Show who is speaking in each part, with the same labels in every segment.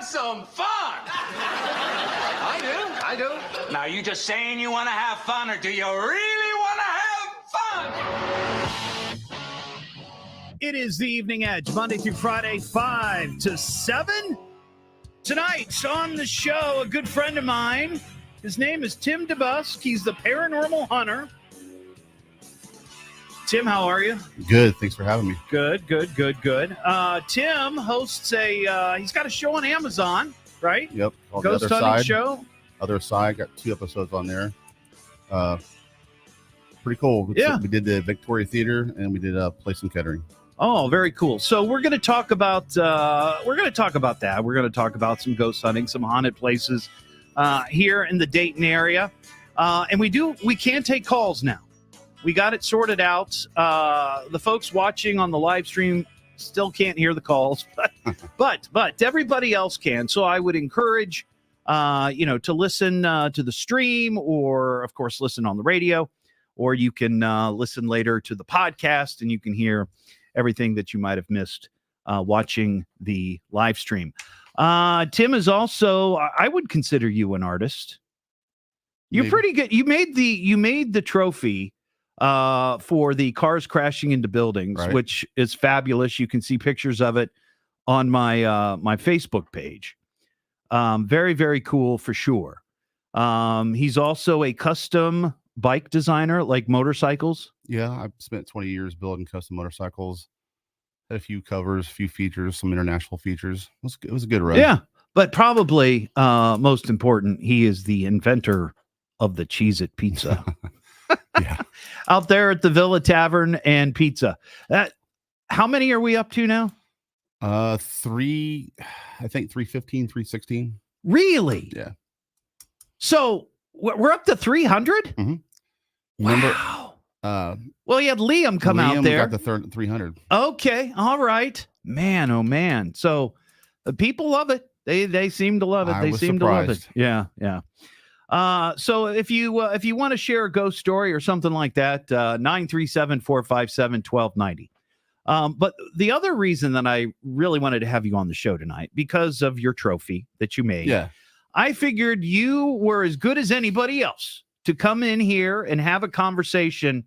Speaker 1: some fun. I do. Now, you just saying you want to have fun, or do you really want to have fun?
Speaker 2: It is the Evening Edge, Monday through Friday, 5 to 7. Tonight on the show, a good friend of mine. His name is Tim DeBusk. He's the paranormal hunter. Tim, how are you?
Speaker 3: Good. Thanks for having me.
Speaker 2: Good. Tim hosts he's got a show on Amazon, right?
Speaker 3: Yep.
Speaker 2: Ghost hunting show.
Speaker 3: Other Side, got 2 episodes on there. Pretty cool.
Speaker 2: Yeah.
Speaker 3: We did the Victoria Theater and we did Place in Kettering.
Speaker 2: Oh, very cool. So we're going to talk about that. We're going to talk about some ghost hunting, some haunted places here in the Dayton area. And we can take calls now. We got it sorted out. The folks watching on the live stream still can't hear the calls, but everybody else can. So I would encourage, to listen to the stream, or of course listen on the radio, or you can listen later to the podcast, and you can hear everything that you might have missed watching the live stream. Tim is also, I would consider you an artist. You're pretty good. You made the trophy for the cars crashing into buildings, right, which is fabulous. You can see pictures of it on my my Facebook page. Very, very cool for sure. He's also a custom bike designer, like motorcycles.
Speaker 3: Yeah, I've spent 20 years building custom motorcycles. Had a few covers, a few features, some international features. It was a good run.
Speaker 2: Yeah, but probably most important, he is the inventor of the Cheez-It pizza.
Speaker 3: Yeah.
Speaker 2: Out there at the Villa Tavern and Pizza. How many are we up to now?
Speaker 3: 3, I think 315, 316.
Speaker 2: Really?
Speaker 3: Yeah.
Speaker 2: So we're up to 300?
Speaker 3: Mm-hmm.
Speaker 2: Wow. Well, you had Liam come out there.
Speaker 3: Got the 300.
Speaker 2: Okay. All right. Man, oh man. So people love it. They seem to love it. They seem to love it. Yeah. So if you want to share a ghost story or something like that, 937-457-1290. But the other reason that I really wanted to have you on the show tonight, because of your trophy that you made.
Speaker 3: Yeah.
Speaker 2: I figured you were as good as anybody else to come in here and have a conversation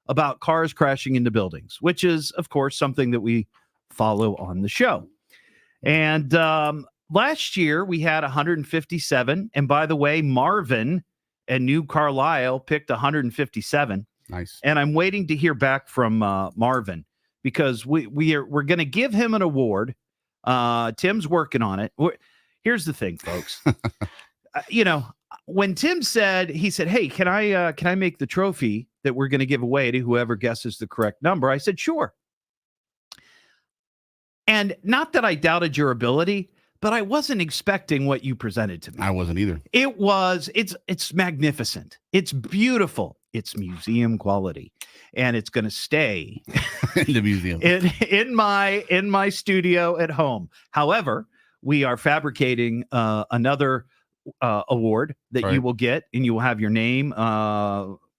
Speaker 2: about cars crashing into buildings, which is, of course, something that we follow on the show. And last year, we had 157. And by the way, Marvin and New Carlisle picked 157.
Speaker 3: Nice.
Speaker 2: And I'm waiting to hear back from Marvin, because we're going to give him an award. Tim's working on it. Here's the thing, folks. When Tim said, hey, can I make the trophy that we're going to give away to whoever guesses the correct number? I said, sure. And not that I doubted your ability, but I wasn't expecting what you presented to me.
Speaker 3: I wasn't either.
Speaker 2: It's magnificent. It's beautiful. It's museum quality, and it's going to stay
Speaker 3: in the museum
Speaker 2: in my studio at home. However, we are fabricating another award that you will get, and you will have your name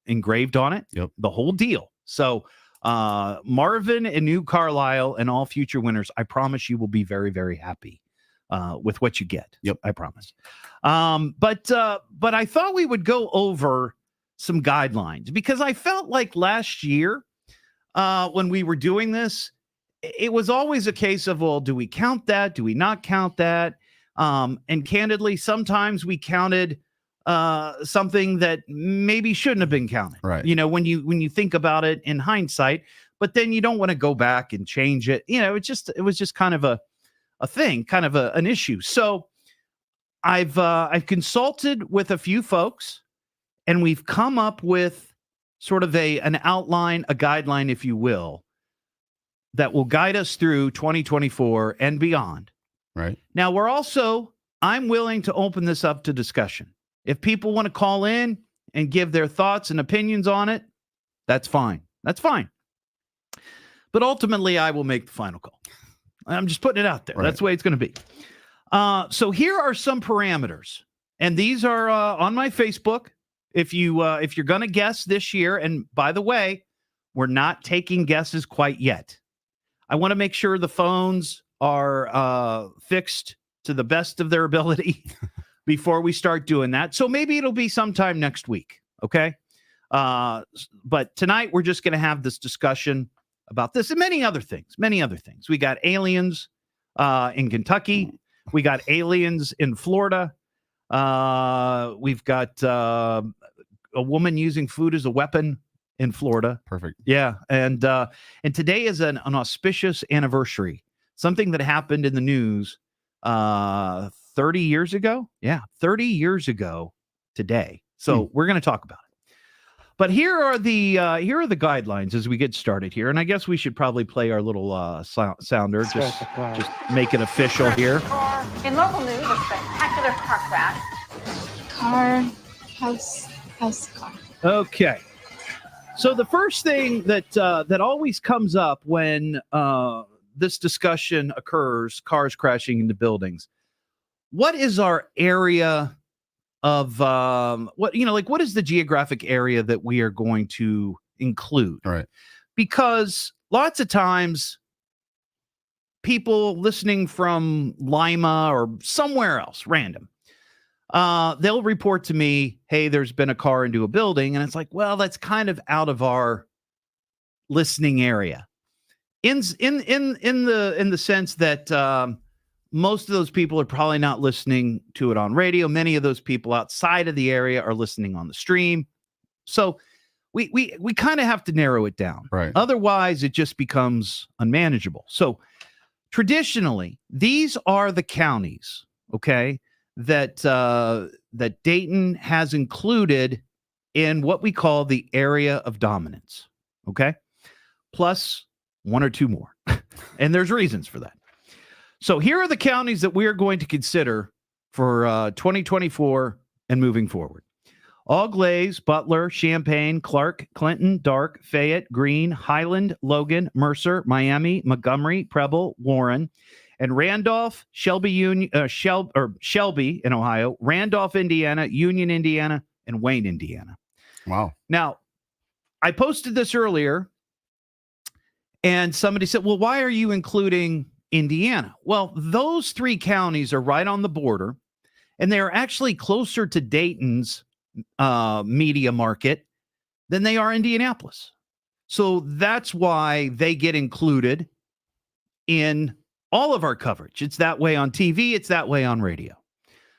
Speaker 2: engraved on it.
Speaker 3: Yep.
Speaker 2: The whole deal. So Marvin and New Carlisle and all future winners, I promise you will be very, very happy with what you get.
Speaker 3: Yep.
Speaker 2: I promise. But I thought we would go over some guidelines, because I felt like last year when we were doing this, it was always a case of, well, do we count that? Do we not count that? And candidly, sometimes we counted something that maybe shouldn't have been counted.
Speaker 3: Right.
Speaker 2: When you think about it in hindsight, but then you don't want to go back and change it. It was just kind of a thing, kind of an issue. So I've consulted with a few folks, and we've come up with sort of an outline, a guideline, if you will, that will guide us through 2024 and beyond.
Speaker 3: Right.
Speaker 2: Now, I'm willing to open this up to discussion. If people want to call in and give their thoughts and opinions on it, that's fine. That's fine. But ultimately, I will make the final call. I'm just putting it out there. Right. That's the way it's going to be. So here are some parameters, and these are on my Facebook. If you're going to guess this year, and by the way, we're not taking guesses quite yet. I want to make sure the phones are fixed to the best of their ability before we start doing that. So maybe it'll be sometime next week. Okay. But tonight we're just going to have this discussion about this and many other things. We got aliens in Kentucky. We got aliens in Florida. We've got a woman using food as a weapon in Florida.
Speaker 3: Perfect.
Speaker 2: Yeah. And today is an auspicious anniversary, something that happened in the news 30 years ago. Yeah. 30 years ago today. So we're going to talk about it. But here are the guidelines as we get started here. And I guess we should probably play our little sounder, just make it official here.
Speaker 4: In local news, a spectacular car crash. House car.
Speaker 2: Okay. So the first thing that always comes up when this discussion occurs, cars crashing into buildings, what is our area of what is the geographic area that we are going to include?
Speaker 3: All right.
Speaker 2: Because lots of times people listening from Lima or somewhere else, random, they'll report to me, hey, there's been a car into a building. And it's like, well, that's kind of out of our listening area. In the sense that most of those people are probably not listening to it on radio. Many of those people outside of the area are listening on the stream. So we kind of have to narrow it down.
Speaker 3: Right.
Speaker 2: Otherwise, it just becomes unmanageable. So traditionally, these are the counties, okay, that Dayton has included in what we call the area of dominance, okay, plus one or two more. And there's reasons for that. So here are the counties that we are going to consider for 2024 and moving forward. Auglaize, Butler, Champaign, Clark, Clinton, Dark, Fayette, Greene, Highland, Logan, Mercer, Miami, Montgomery, Preble, Warren, and Randolph, Shelby in Ohio, Randolph, Indiana, Union, Indiana, and Wayne, Indiana.
Speaker 3: Wow.
Speaker 2: Now, I posted this earlier, and somebody said, well, why are you including Indiana? Well, those three counties are right on the border, and they're actually closer to Dayton's media market than they are Indianapolis. So that's why they get included in all of our coverage. It's that way on TV. It's that way on radio.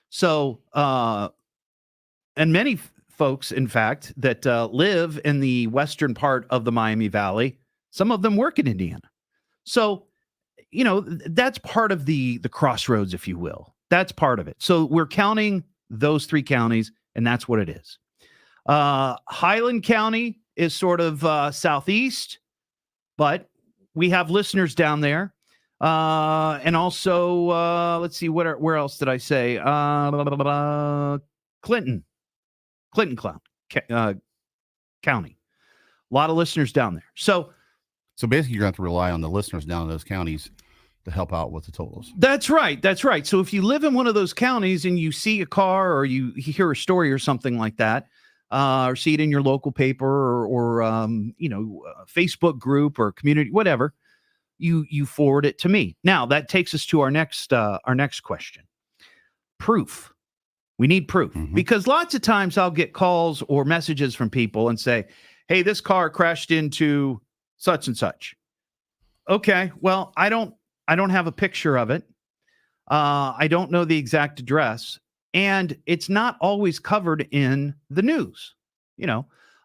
Speaker 2: So, and many folks, in fact, that live in the western part of the Miami Valley, some of them work in Indiana. So, that's part of the crossroads, if you will. That's part of it. So we're counting those three counties, and that's what it is. Highland County is sort of southeast, but we have listeners down there. And also, let's see, where else did I say? Clinton County. A lot of listeners down there. So
Speaker 3: basically, you're going to have to rely on the listeners down in those counties to help out with the totals.
Speaker 2: That's right. So if you live in one of those counties and you see a car or you hear a story or something like that, or see it in your local paper or Facebook group or community, whatever, you forward it to me. Now that takes us to our next question. Proof. We need proof because lots of times I'll get calls or messages from people and say, hey, this car crashed into such and such. Okay, well, I don't have a picture of it. I don't know the exact address, and it's not always covered in the news.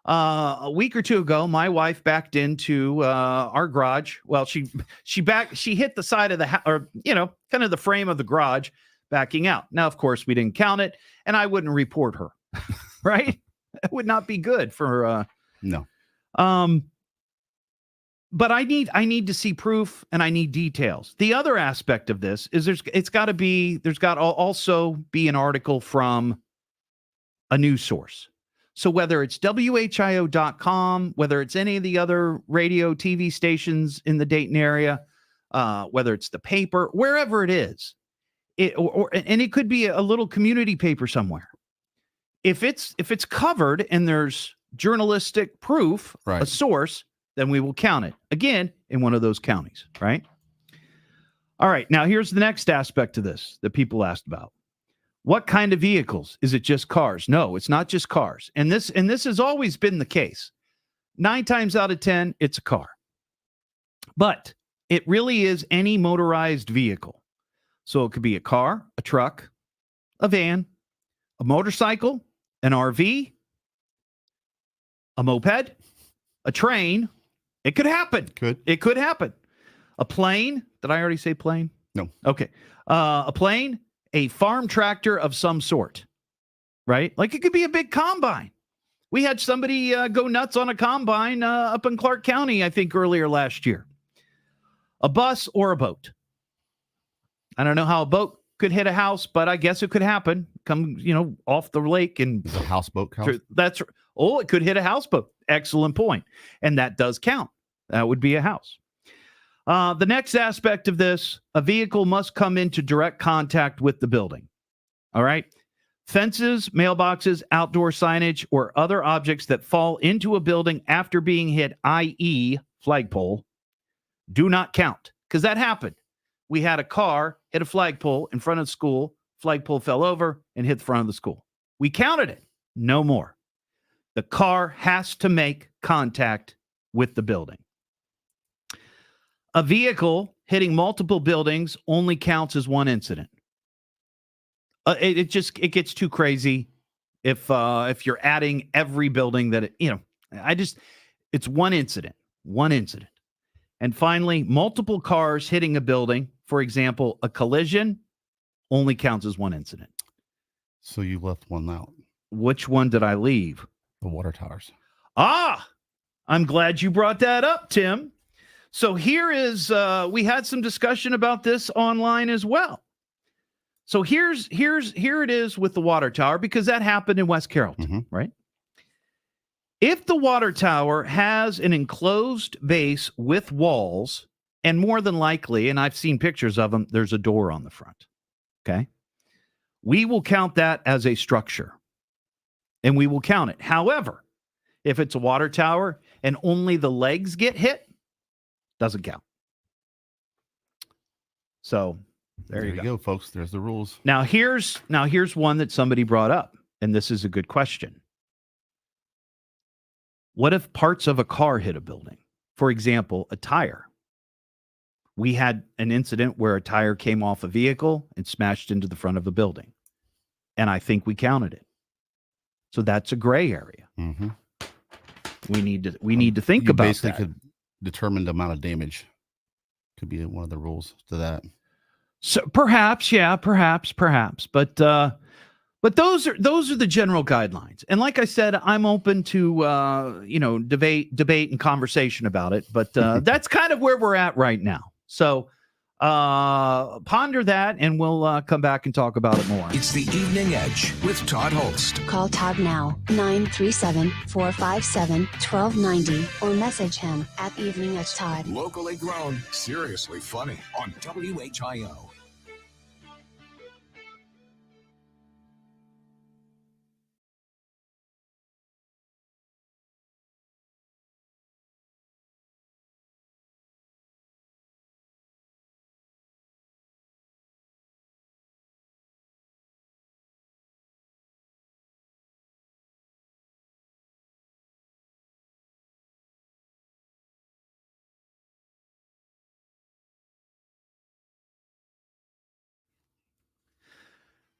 Speaker 2: A week or two ago, my wife backed into our garage. Well, she hit the side of the house, or kind of the frame of the garage, backing out. Now, of course, we didn't count it, and I wouldn't report her. Right? It would not be good for
Speaker 3: no.
Speaker 2: But I need to see proof, and I need details. The other aspect of this is there's got to also be an article from a news source. So whether it's WHIO.com, whether it's any of the other radio, TV stations in the Dayton area, whether it's the paper, wherever it is, and it could be a little community paper somewhere. If it's covered and there's journalistic proof,
Speaker 3: right,
Speaker 2: a source, then we will count it again in one of those counties, right? All right. Now, here's the next aspect to this that people asked about. What kind of vehicles? Is it just cars? No, it's not just cars. And this has always been the case. 9 times out of 10, it's a car. But it really is any motorized vehicle. So it could be a car, a truck, a van, a motorcycle, an RV, a moped, a train. It could happen. It could happen. A plane. Did I already say plane?
Speaker 3: No.
Speaker 2: Okay. A plane, a farm tractor of some sort, right? Like it could be a big combine. We had somebody go nuts on a combine up in Clark County, I think, earlier last year. A bus or a boat. I don't know how a boat could hit a house, but I guess it could happen. Come, off the lake and
Speaker 3: Is a houseboat count?
Speaker 2: It could hit a houseboat. Excellent point. And that does count. That would be a house. The next aspect of this, a vehicle must come into direct contact with the building. All right. Fences, mailboxes, outdoor signage, or other objects that fall into a building after being hit, i.e., flagpole, do not count. Because that happened. We had a car hit a flagpole in front of the school. Flagpole fell over and hit the front of the school. We counted it. No more. The car has to make contact with the building. A vehicle hitting multiple buildings only counts as one incident. It gets too crazy if you're adding every building that it's one incident. And finally, multiple cars hitting a building, for example, a collision, only counts as one incident.
Speaker 3: So you left one out.
Speaker 2: Which one did I leave?
Speaker 3: The water towers.
Speaker 2: I'm glad you brought that up, Tim. So here is, we had some discussion about this online as well. So here it is with the water tower, because that happened in West Carrollton, right? If the water tower has an enclosed base with walls, and more than likely, and I've seen pictures of them, there's a door on the front, okay? We will count that as a structure, and we will count it. However, if it's a water tower and only the legs get hit, doesn't count. So there you go,
Speaker 3: folks. There's the rules.
Speaker 2: Now here's one that somebody brought up, and this is a good question. What if parts of a car hit a building? For example, a tire. We had an incident where a tire came off a vehicle and smashed into the front of a building, and I think we counted it. So that's a gray area.
Speaker 3: Mm-hmm.
Speaker 2: We need to think about
Speaker 3: basically
Speaker 2: that.
Speaker 3: Could determine the amount of damage. Could be one of the rules to that.
Speaker 2: So perhaps, but those are the general guidelines. And like I said, I'm open to debate and conversation about it. But that's kind of where we're at right now. So ponder that, and we'll come back and talk about it more.
Speaker 5: It's the Evening Edge with Todd Hollst.
Speaker 6: Call Todd now, 937-457-1290, or message him at Evening Edge Todd.
Speaker 5: Locally grown, seriously funny on WHIO.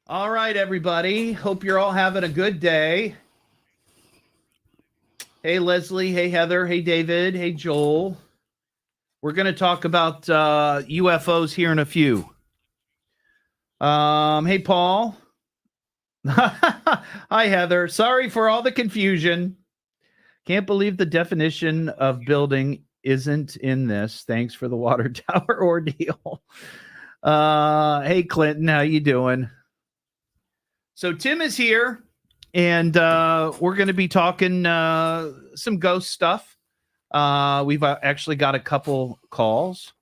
Speaker 2: All right, everybody. Hope you're all having a good day. Hey, Leslie. Hey, Heather. Hey, David. Hey, Joel. We're going to talk about UFOs here in a few. Hey, Paul. Hi, Heather. Sorry for all the confusion. Can't believe the definition of building isn't in this. Thanks for the water tower ordeal. Hey, Clinton. How you doing? So Tim is here, and we're going to be talking some ghost stuff. We've actually got a couple calls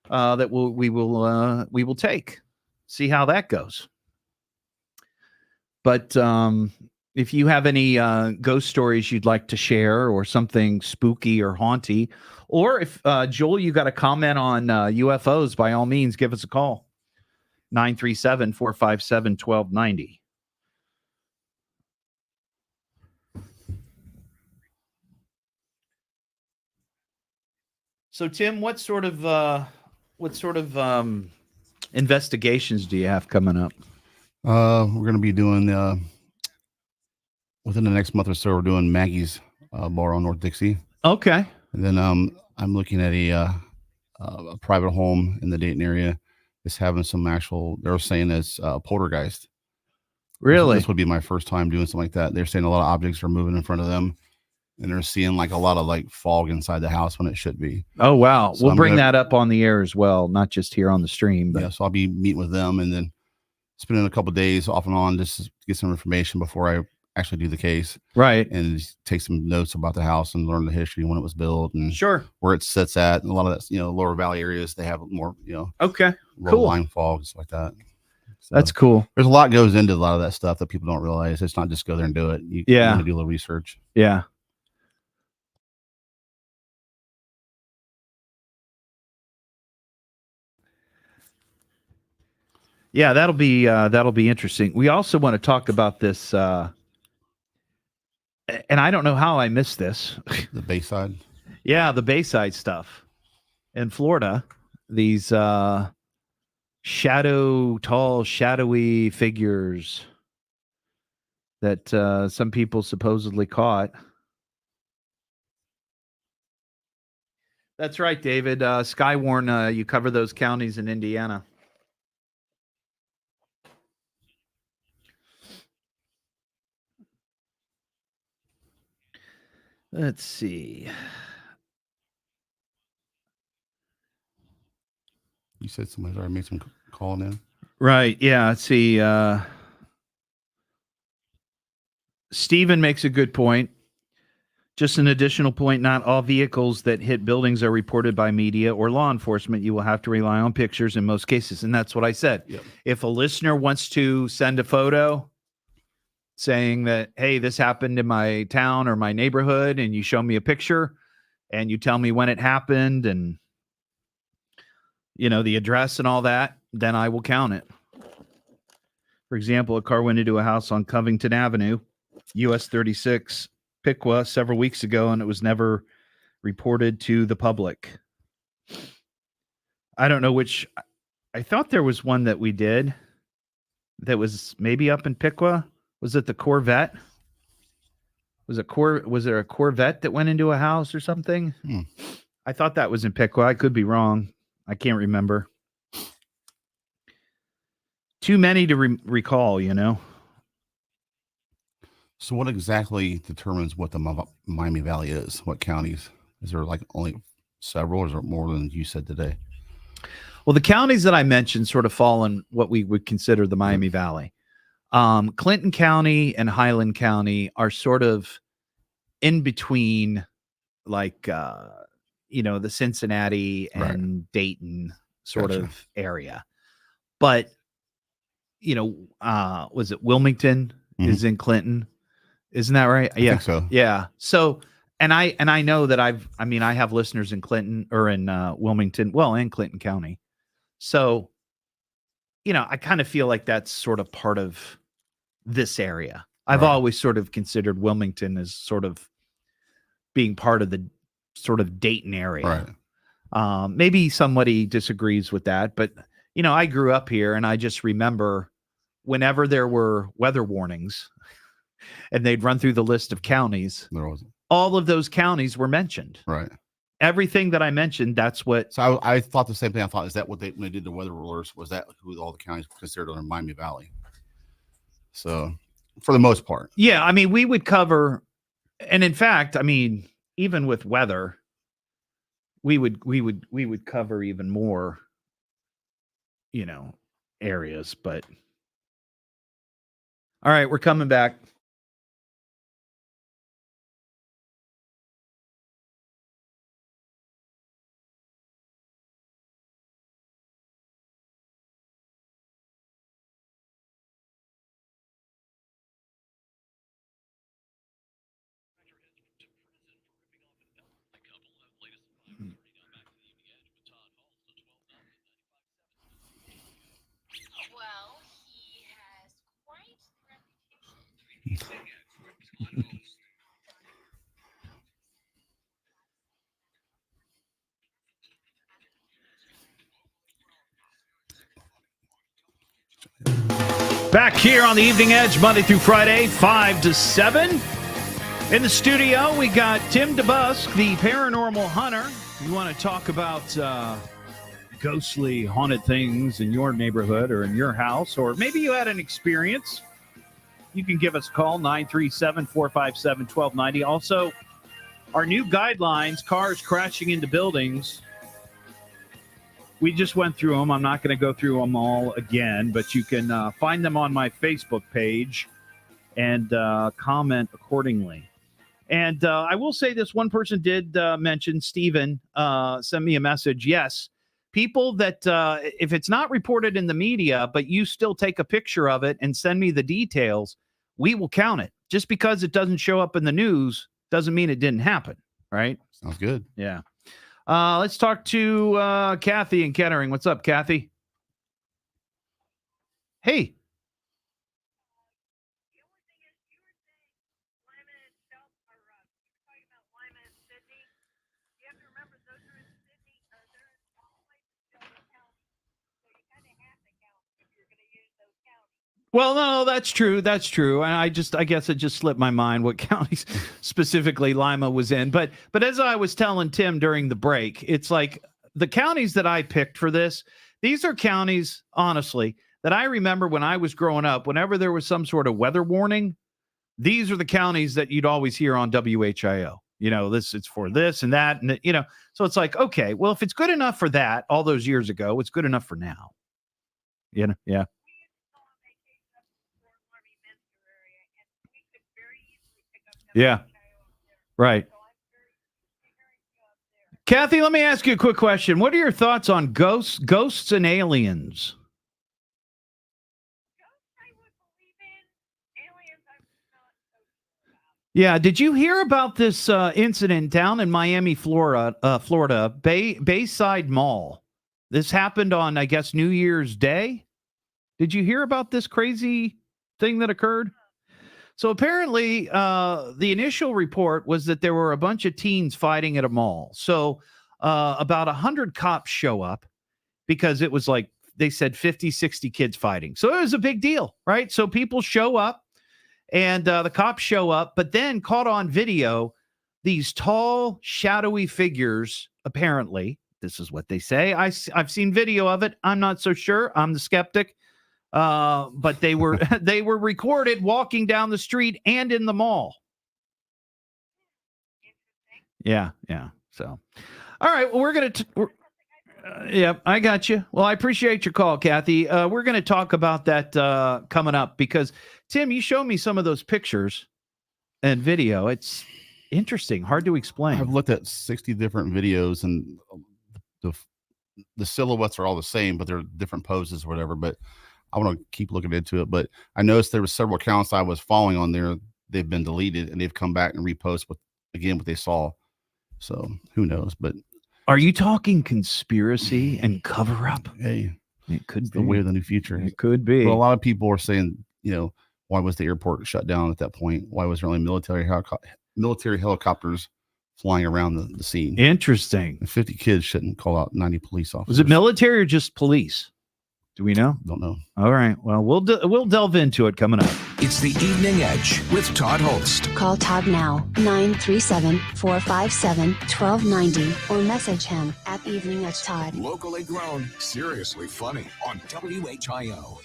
Speaker 2: that we will take. See how that goes. But If you have any ghost stories you'd like to share or something spooky or haunty, or if Joel, you got a comment on UFOs, by all means, give us a call. 937-457-1290. So Tim, what sort of investigations do you have coming up?
Speaker 3: We're going to be doing within the next month or so. We're doing Maggie's bar on North Dixie,
Speaker 2: Okay.
Speaker 3: and then I'm looking at a private home in the Dayton area. It's having some actual. They're saying it's poltergeist.
Speaker 2: Really?
Speaker 3: This would be my first time doing something like that. They're saying a lot of objects are moving in front of them, and they're seeing like a lot of like fog inside the house when it should be.
Speaker 2: Oh, wow.
Speaker 3: So
Speaker 2: We'll
Speaker 3: I'm
Speaker 2: bring
Speaker 3: gonna-
Speaker 2: that up on the air as well, not just here on the stream. But
Speaker 3: Yeah, so I'll be meeting with them and then spending a couple of days off and on just to get some information before I actually do the case,
Speaker 2: right.
Speaker 3: and just take some notes about the house and learn the history, when it was built, and
Speaker 2: Sure.
Speaker 3: where it sits at. And a lot of that, lower valley areas, they have more,
Speaker 2: Okay.
Speaker 3: low
Speaker 2: Cool.
Speaker 3: line fog and stuff like that. So
Speaker 2: That's cool.
Speaker 3: there's a lot goes into a lot of that stuff that people don't realize. It's not just go there and do it. You
Speaker 2: Yeah.
Speaker 3: want to do a little research.
Speaker 2: Yeah. Yeah, that'll be interesting. We also want to talk about this, and I don't know how I missed this.
Speaker 3: The Bayside.
Speaker 2: Yeah, the Bayside stuff in Florida. These tall, shadowy figures that some people supposedly caught. That's right, David. Skywarn, you cover those counties in Indiana. Let's see.
Speaker 3: You said somebody's already made some calling in.
Speaker 2: Right. Yeah. Let's see. Stephen makes a good point. Just an additional point, not all vehicles that hit buildings are reported by media or law enforcement. You will have to rely on pictures in most cases. And that's what I said.
Speaker 3: Yep.
Speaker 2: If a listener wants to send a photo saying that, hey, this happened in my town or my neighborhood, and you show me a picture and you tell me when it happened and, the address and all that, then I will count it. For example, a car went into a house on Covington Avenue, US 36, Piqua, several weeks ago, and it was never reported to the public. I don't know which. I thought there was one that we did that was maybe up in Piqua. Was it the Corvette? Was there a Corvette that went into a house or something? I thought that was in Piqua. I could be wrong. I can't remember. Too many to recall,
Speaker 3: So what exactly determines what the Miami Valley is? What counties? Is there like only several, or is there more than you said today?
Speaker 2: Well, the counties that I mentioned sort of fall in what we would consider the Miami Valley. Clinton County and Highland County are sort of in between, like, the Cincinnati and Dayton sort of area. But, was it Wilmington is in Clinton? Isn't that right?
Speaker 3: I think so.
Speaker 2: Yeah. So, and I know that I have listeners in Clinton or in Wilmington, well, in Clinton County. So, I kind of feel like that's sort of part of this area. I've always sort of considered Wilmington as sort of being part of the sort of Dayton area.
Speaker 3: Right.
Speaker 2: Maybe somebody disagrees with that, but I grew up here and I just remember whenever there were weather warnings and they'd run through the list of counties,
Speaker 3: There was.
Speaker 2: all of those counties were mentioned.
Speaker 3: Right.
Speaker 2: Everything that I mentioned, that's what.
Speaker 3: So I thought the same thing. I thought, is that what when they did the weather rulers? Was that who all the counties considered in Miami Valley? So, for the most part,
Speaker 2: Yeah, we would cover, and in fact, even with weather, we would cover even more, areas. But all right, we're coming back. Back here on the Evening Edge, Monday through Friday, 5 to 7. In the studio, we got Tim DeBusk, the paranormal hunter. You want to talk about ghostly, haunted things in your neighborhood or in your house, or maybe you had an experience, you can give us a call, 937-457-1290. Also, our new guidelines, cars crashing into buildings. We just went through them. I'm not going to go through them all again, but you can find them on my Facebook page and comment accordingly. And I will say this, one person did mention, Steven, sent me a message. Yes, people that, if it's not reported in the media, but you still take a picture of it and send me the details, we will count it. Just because it doesn't show up in the news doesn't mean it didn't happen, right?
Speaker 3: Sounds good.
Speaker 2: Yeah. Let's talk to Kathy in Kettering. What's up, Kathy? Hey. Well, no, that's true. That's true. And I guess it just slipped my mind what counties specifically Lima was in. But as I was telling Tim during the break, it's like the counties that I picked for this, these are counties, honestly, that I remember when I was growing up, whenever there was some sort of weather warning, these are the counties that you'd always hear on WHIO. You know, it's for this and that. And, you know, so it's like, okay, well, if it's good enough for that all those years ago, it's good enough for now. You know, yeah. Yeah. Right. Kathy, let me ask you a quick question. What are your thoughts on ghosts and aliens? Yeah. Did you hear about this incident down in Miami, Florida, Bayside Mall? This happened on, I guess, New Year's Day. Did you hear about this crazy thing that occurred? So apparently, the initial report was that there were a bunch of teens fighting at a mall. So about 100 cops show up because it was like, they said 50, 60 kids fighting. So it was a big deal, right? So people show up and the cops show up, but then caught on video, these tall, shadowy figures, apparently, this is what they say. I've seen video of it. I'm not so sure. I'm the skeptic. But they were they were recorded walking down the street and in the mall. Yeah. So, all right. Well, we're gonna. Yeah, I got you. Well, I appreciate your call, Kathy. We're gonna talk about that coming up because Tim, you showed me some of those pictures and video. It's interesting, hard to explain.
Speaker 3: I've looked at 60 different videos, and the silhouettes are all the same, but they're different poses or whatever. But I want to keep looking into it, but I noticed there were several accounts I was following on there. They've been deleted and they've come back and repost what they saw. So who knows? But
Speaker 2: are you talking conspiracy and cover up?
Speaker 3: Hey,
Speaker 2: it could be
Speaker 3: the way of the new future.
Speaker 2: It could be.
Speaker 3: But a lot of people are saying, you know, why was the airport shut down at that point? Why was there only military helicopters flying around the scene?
Speaker 2: Interesting.
Speaker 3: And 50 kids shouldn't call out 90 police officers.
Speaker 2: Was it military or just police? Do we know?
Speaker 3: Don't know.
Speaker 2: All right. Well, we'll delve into it coming up.
Speaker 5: It's the Evening Edge with Todd Hollst.
Speaker 6: Call Todd now, 937-457-1290, or message him at Evening Edge Todd.
Speaker 5: Locally grown, seriously funny on WHIO.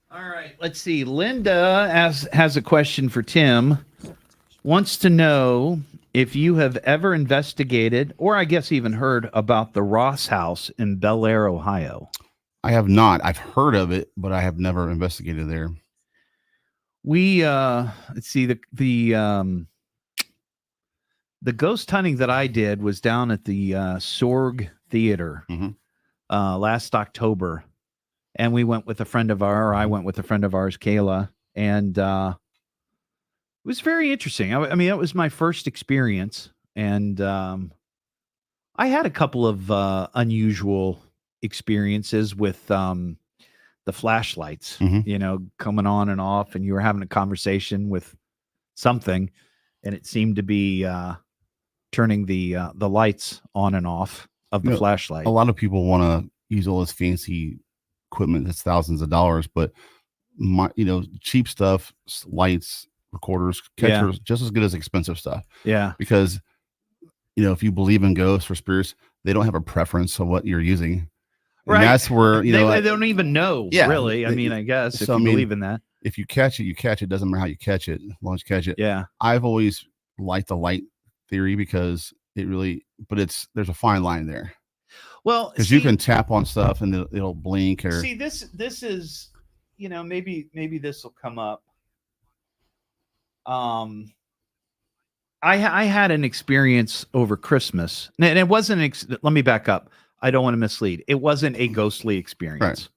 Speaker 2: All right, let's see. Linda has a question for Tim. Wants to know if you have ever investigated, or I guess even heard about the Ross House in Bel Air, Ohio.
Speaker 3: I have not. I've heard of it, but I have never investigated there.
Speaker 2: We let's see, the ghost hunting that I did was down at the Sorg Theater last October. And we went with a friend of ours, Kayla, and was very interesting. I mean, it was my first experience, and I had a couple of unusual experiences with the flashlights,
Speaker 3: Mhm.
Speaker 2: coming on and off, and you were having a conversation with something, and it seemed to be turning the lights on and off of the
Speaker 3: You know,
Speaker 2: flashlight.
Speaker 3: a lot of people want to use all this fancy equipment that's thousands of dollars, but cheap stuff, lights, recorders,
Speaker 2: Yeah.
Speaker 3: catchers, just as good as expensive stuff.
Speaker 2: Yeah.
Speaker 3: Because if you believe in ghosts or spirits, they don't have a preference of what you're using. And
Speaker 2: Right.
Speaker 3: that's where,
Speaker 2: they don't even know,
Speaker 3: yeah,
Speaker 2: really. I mean, I guess if
Speaker 3: so,
Speaker 2: you believe in that.
Speaker 3: if you catch it, you catch it. Doesn't matter how you catch it, as long as you catch it.
Speaker 2: Yeah.
Speaker 3: I've always liked the light theory because there's a fine line there.
Speaker 2: Well,
Speaker 3: Because you can tap on stuff and it'll blink or
Speaker 2: see this is, maybe this will come up. I had an experience over Christmas, and it wasn't. Let me back up. I don't want to mislead. It wasn't a ghostly experience,
Speaker 3: Right.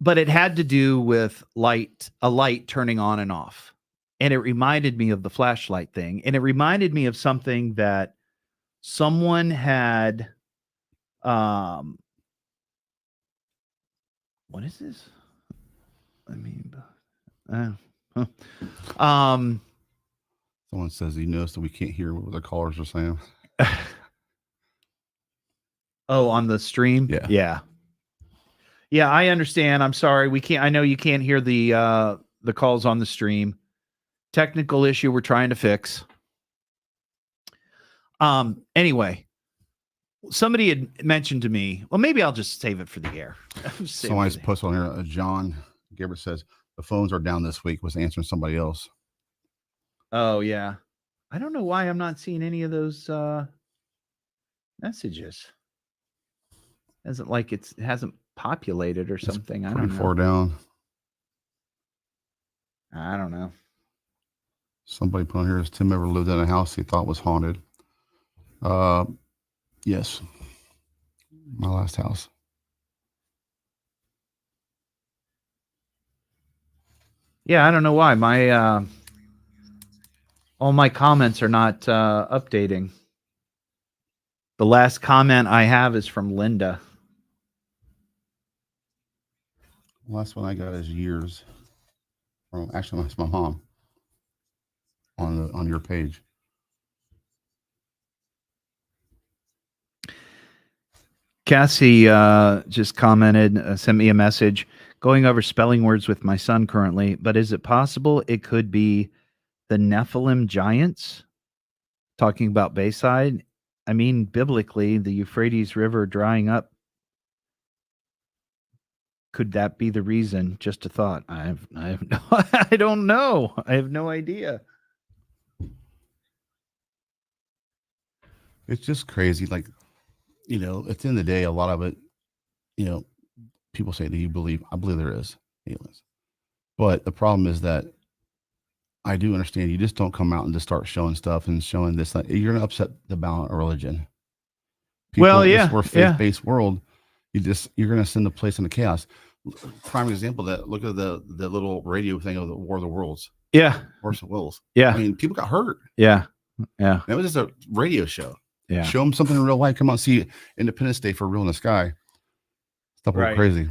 Speaker 2: but it had to do with a light turning on and off, and it reminded me of the flashlight thing, and it reminded me of something that someone had. What is this? I mean,
Speaker 3: someone says he knows that we can't hear what the callers are saying.
Speaker 2: Oh, on the stream?
Speaker 3: Yeah.
Speaker 2: Yeah, I understand. I'm sorry. I know you can't hear the calls on the stream. Technical issue we're trying to fix. Anyway, somebody had mentioned to me, well, maybe I'll just save it for the air.
Speaker 3: Somebody's posted on here. John Gabbert says the phones are down this week. Was answering somebody else.
Speaker 2: Oh, yeah. I don't know why I'm not seeing any of those messages. It hasn't populated or something. I don't know.
Speaker 3: Far down.
Speaker 2: I don't know.
Speaker 3: Somebody put on here, has Tim ever lived in a house he thought was haunted? Yes. My last house.
Speaker 2: Yeah, I don't know why. My all my comments are not updating. The last comment I have is from Linda.
Speaker 3: The last one I got is years. Actually, that's my mom on your page.
Speaker 2: Cassie just commented, sent me a message, going over spelling words with my son currently, but is it possible it could be the Nephilim giants? Talking about Bayside. I mean, biblically, the Euphrates River drying up. Could that be the reason? Just a thought. I don't know. I have no idea.
Speaker 3: It's just crazy. Like, at the end of the day, a lot of it, people say, do you believe? I believe there is aliens. But the problem is that I do understand you just don't come out and just start showing stuff and showing this. You're going to upset the balance of religion. We're a faith-based world. You're going to send the place into chaos. Prime example that look at the little radio thing of the War of the Worlds.
Speaker 2: Yeah.
Speaker 3: Wars of Wills.
Speaker 2: Yeah.
Speaker 3: I mean, people got hurt.
Speaker 2: Yeah. Yeah.
Speaker 3: That was just a radio show.
Speaker 2: Yeah.
Speaker 3: Show them something in real life. Come out and see Independence Day for Real in the Sky. Stuff
Speaker 2: Right.
Speaker 3: crazy.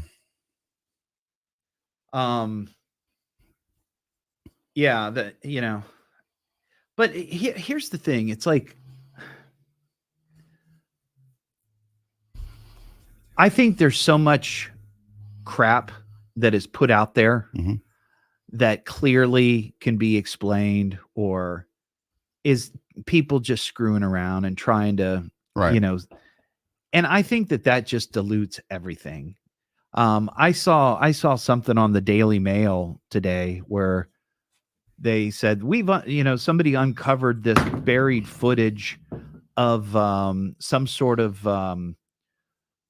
Speaker 2: Yeah, but here's the thing. It's like, I think there's so much crap that is put out there that clearly can be explained, or is people just screwing around and trying to, and I think that just dilutes everything. I saw something on the Daily Mail today where they said somebody uncovered this buried footage of some sort of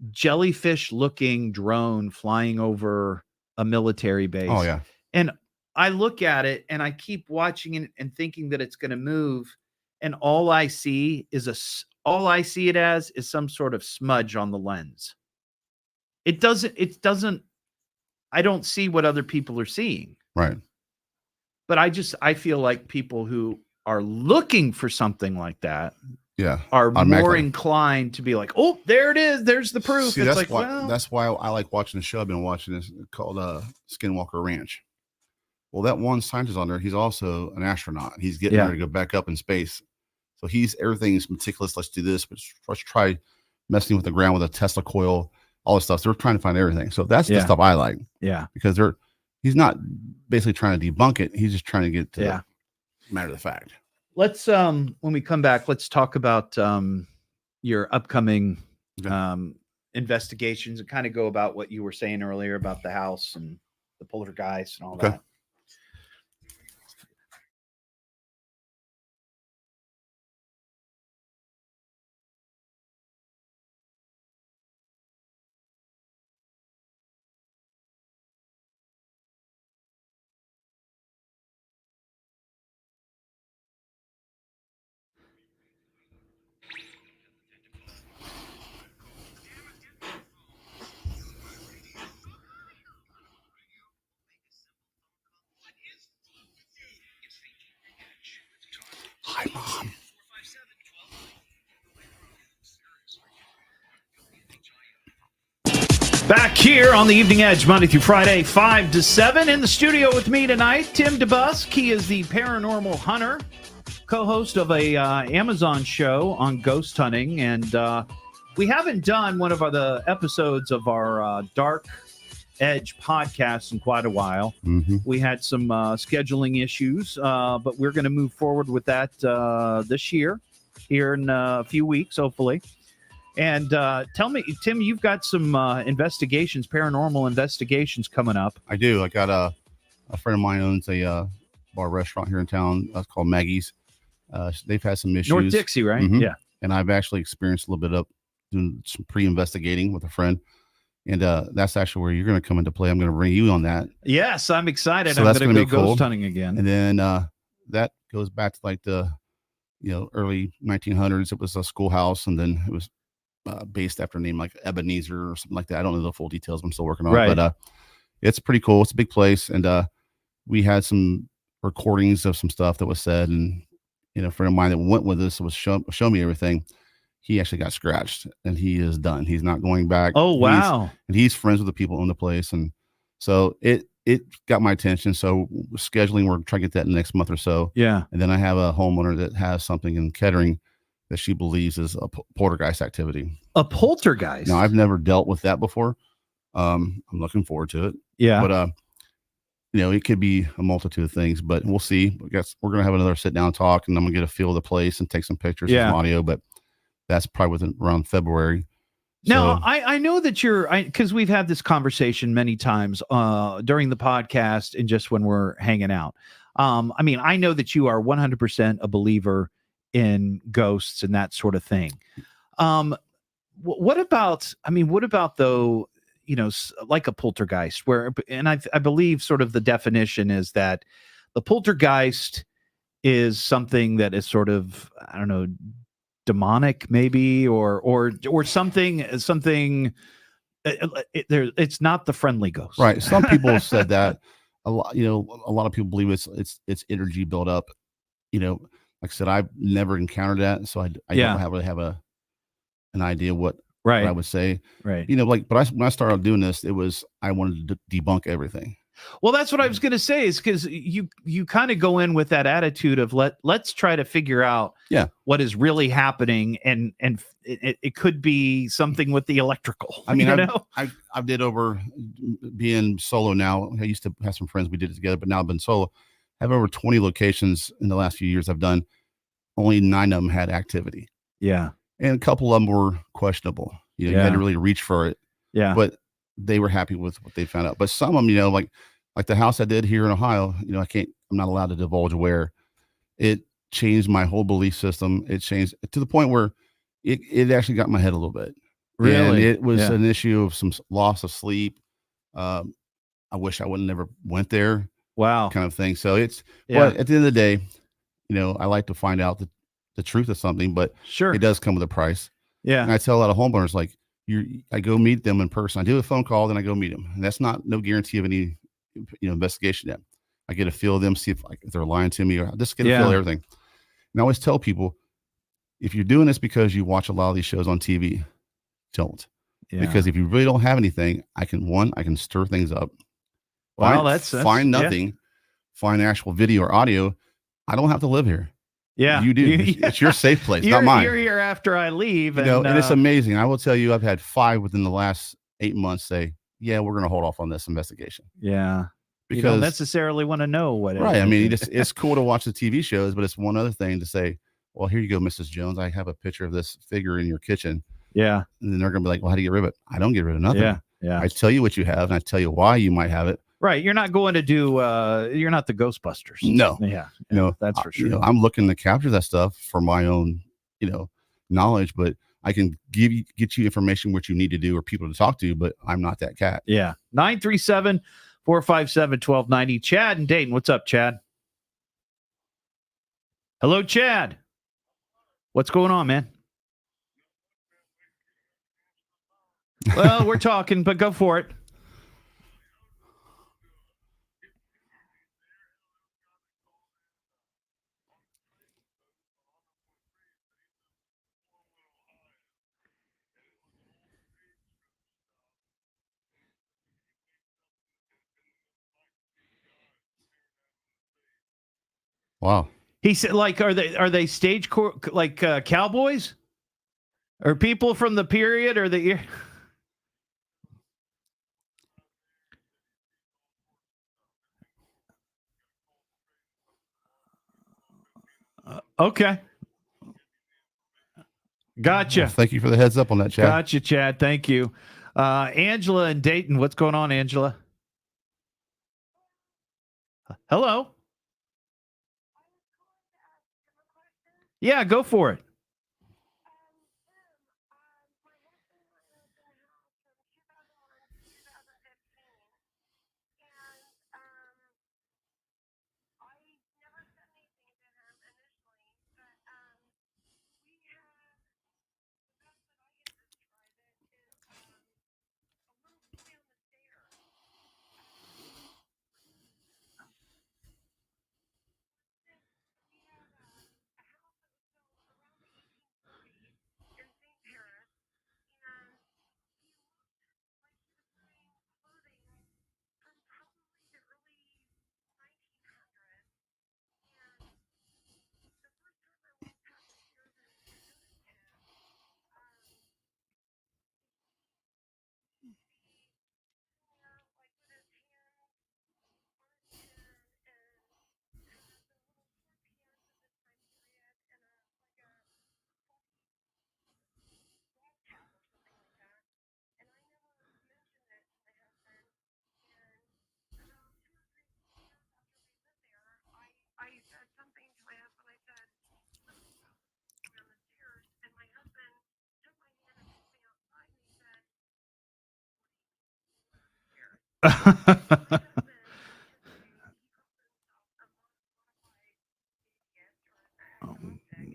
Speaker 2: jellyfish looking drone flying over a military base.
Speaker 3: Oh yeah.
Speaker 2: And I look at it and I keep watching it and thinking that it's going to move, and all I see it as is some sort of smudge on the lens. It doesn't I don't see what other people are seeing.
Speaker 3: Right.
Speaker 2: But I feel like people who are looking for something like that are more inclined to be like, oh, there it is. There's the proof.
Speaker 3: See,
Speaker 2: it's
Speaker 3: that's
Speaker 2: like,
Speaker 3: that's why I like watching the show. I've been watching this called Skinwalker Ranch. Well, that one scientist on there, he's also an astronaut. He's getting ready to go back up in space. So everything is meticulous. Let's do this, but let's try messing with the ground with a Tesla coil, all this stuff. So they're trying to find everything. So that's the stuff I like.
Speaker 2: Yeah.
Speaker 3: Because he's not basically trying to debunk it. He's just trying to get to the matter of the fact.
Speaker 2: Let's when we come back, let's talk about your upcoming investigations and kind of go about what you were saying earlier about the house and the poltergeist and all that.
Speaker 3: Hi, Mom.
Speaker 2: Back here on the Evening Edge, Monday through Friday, 5 to 7. In the studio with me tonight, Tim DeBusk. He is the paranormal hunter, co-host of a Amazon show on ghost hunting. And we haven't done one of the episodes of our Dark Edge podcast in quite a while.
Speaker 3: Mm-hmm.
Speaker 2: We had some scheduling issues, but we're going to move forward with that this year, here in a few weeks, hopefully. And tell me, Tim, you've got some investigations, paranormal investigations coming up.
Speaker 3: I do. I got a friend of mine owns a bar restaurant here in town. That's called Maggie's. They've had some issues.
Speaker 2: North Dixie, right?
Speaker 3: Mm-hmm.
Speaker 2: Yeah.
Speaker 3: And I've actually experienced a little bit of doing some pre-investigating with a friend. And that's actually where you're going to come into play. I'm going to bring you on that.
Speaker 2: Yes, I'm excited.
Speaker 3: So
Speaker 2: I'm
Speaker 3: that's
Speaker 2: going to go
Speaker 3: cool.
Speaker 2: ghost hunting again.
Speaker 3: And then that goes back to like the early 1900s. It was a schoolhouse, and then it was based after a name like Ebenezer or something like that. I don't know the full details. I'm still working on it, but it's pretty cool. It's a big place, and we had some recordings of some stuff that was said, and a friend of mine that went with us was show me everything. He actually got scratched, and he is done. He's not going back.
Speaker 2: Oh, wow.
Speaker 3: He's friends with the people who own the place, and so it got my attention. So scheduling, we're trying to get that in the next month or so.
Speaker 2: Yeah.
Speaker 3: And then I have a homeowner that has something in Kettering that she believes is a poltergeist activity.
Speaker 2: A poltergeist?
Speaker 3: Now, I've never dealt with that before. I'm looking forward to it.
Speaker 2: Yeah.
Speaker 3: But, it could be a multitude of things, but we'll see. I guess we're going to have another sit down talk, and I'm going to get a feel of the place and take some pictures and some audio, but that's probably around February.
Speaker 2: Now, I know that because we've had this conversation many times during the podcast and just when we're hanging out. I know that you are 100% a believer in ghosts and that sort of thing. What about though, like a poltergeist and I believe sort of the definition is that the poltergeist is something that is sort of, I don't know, demonic maybe, or something it's not the friendly ghost,
Speaker 3: right? Some people have said that a lot. A lot of people believe it's energy built up. Like I said, I've never encountered that, so I don't really have an idea what I would say,
Speaker 2: right?
Speaker 3: But when I started doing this, I wanted to debunk everything.
Speaker 2: Well, that's what I was going to say, is because you kind of go in with that attitude of let's try to figure out what is really happening, and it could be something with the electrical.
Speaker 3: I mean, I did over being solo now. I used to have some friends, we did it together, but now I've been solo. I have over 20 locations in the last few years I've done. Only 9 of them had activity.
Speaker 2: Yeah. And
Speaker 3: a couple of them were questionable. You had to really reach for it.
Speaker 2: Yeah.
Speaker 3: But they were happy with what they found out. But some of them, like the house I did here in Ohio, I'm not allowed to divulge where. It changed my whole belief system. It changed to the point where it actually got my head a little bit.
Speaker 2: Really?
Speaker 3: And it was an issue of some loss of sleep. I wish I wouldn't never went there.
Speaker 2: Wow.
Speaker 3: Kind of thing. So but at the end of the day, I like to find out the truth of something, but
Speaker 2: sure,
Speaker 3: it does come with a price.
Speaker 2: Yeah.
Speaker 3: And I tell a lot of homeowners, like, I go meet them in person. I do a phone call, then I go meet them. And that's no guarantee of any, investigation yet. I get a feel of them, see if they're lying to me, or just get a
Speaker 2: Yeah.
Speaker 3: feel of everything. And I always tell people, if you're doing this because you watch a lot of these shows on TV, don't.
Speaker 2: Yeah.
Speaker 3: Because if you really don't have anything, I can stir things up.
Speaker 2: Well,
Speaker 3: find nothing, find actual video or audio. I don't have to live here.
Speaker 2: Yeah.
Speaker 3: You do. It's your safe place, not mine.
Speaker 2: You're here after I leave.
Speaker 3: And it's amazing. I will tell you, I've had 5 within the last 8 months say, yeah, we're going to hold off on this investigation.
Speaker 2: Yeah.
Speaker 3: Because
Speaker 2: you don't necessarily want to know what.
Speaker 3: Right. I mean, it's cool to watch the TV shows, but it's one other thing to say, well, here you go, Mrs. Jones. I have a picture of this figure in your kitchen.
Speaker 2: Yeah.
Speaker 3: And then they're going to be like, well, how do you get rid of it? I don't get rid of nothing.
Speaker 2: Yeah. Yeah.
Speaker 3: I tell you what you have, and I tell you why you might have it.
Speaker 2: Right. You're not going to do, you're not the Ghostbusters.
Speaker 3: No.
Speaker 2: Yeah.
Speaker 3: No,
Speaker 2: that's for sure.
Speaker 3: I'm looking to capture that stuff for my own, knowledge, but I can get you information what you need to do or people to talk to, but I'm not that cat.
Speaker 2: Yeah. 937-457-1290. Chad and Dayton. What's up, Chad? Hello, Chad. What's going on, man? Well, we're talking, but go for it.
Speaker 3: Wow.
Speaker 2: He said, like, are they stage cowboys or people from the period or the year? Okay. Gotcha.
Speaker 3: Well, thank you for the heads up on that, Chad.
Speaker 2: Gotcha, Chad. Thank you. Angela and Dayton. What's going on, Angela? Hello. Yeah, go for it.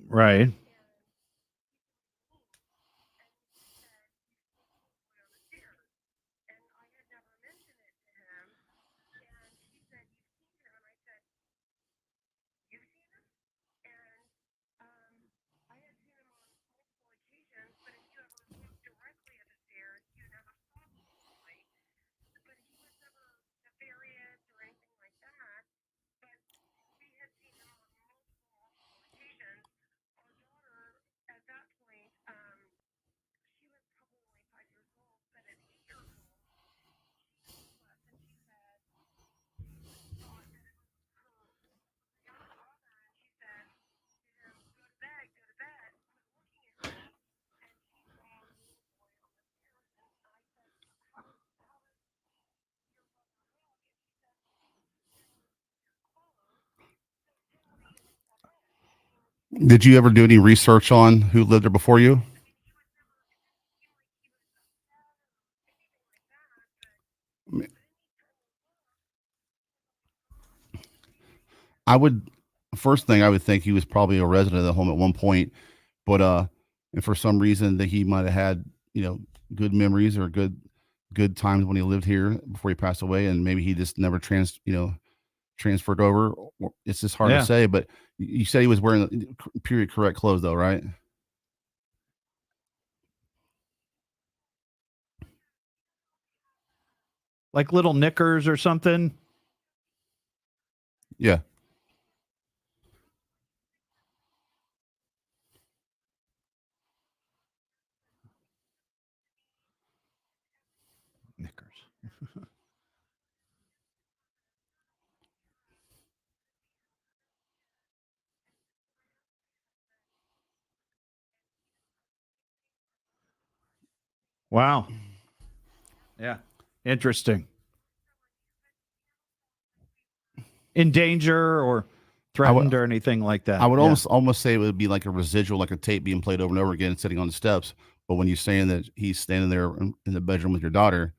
Speaker 2: Right.
Speaker 3: Did you ever do any research on who lived there before you? First thing I would think he was probably a resident of the home at one point, but and for some reason that he might have had, good memories or good times when he lived here before he passed away, and maybe he just never transferred over. It's just hard to say, but you said he was wearing period correct clothes though, right?
Speaker 2: Like little knickers or something.
Speaker 3: Yeah.
Speaker 2: Knickers. Wow. Yeah. Interesting. In danger or threatened or anything like that.
Speaker 3: I would almost say it would be like a residual, like a tape being played over and over again, sitting on the steps. But when you're saying that he's standing there in the bedroom with your daughter,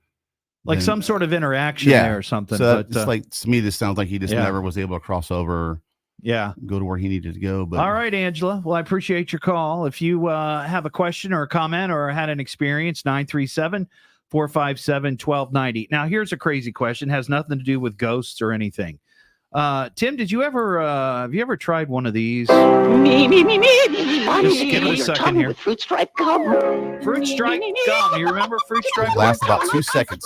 Speaker 2: like some sort of interaction there or something.
Speaker 3: So it's like, to me, this sounds like he just never was able to cross over.
Speaker 2: Yeah.
Speaker 3: Go to where he needed to go. But
Speaker 2: all right, Angela. Well, I appreciate your call. If you have a question or a comment or had an experience, 937-457-1290. Now, here's a crazy question. It has nothing to do with ghosts or anything. Tim, have you ever tried one of these?
Speaker 7: Me.
Speaker 2: Just give it a second here.
Speaker 7: Fruit stripe gum.
Speaker 2: Fruit stripe gum. You remember fruit stripe gum?
Speaker 3: Lasts about 2 seconds.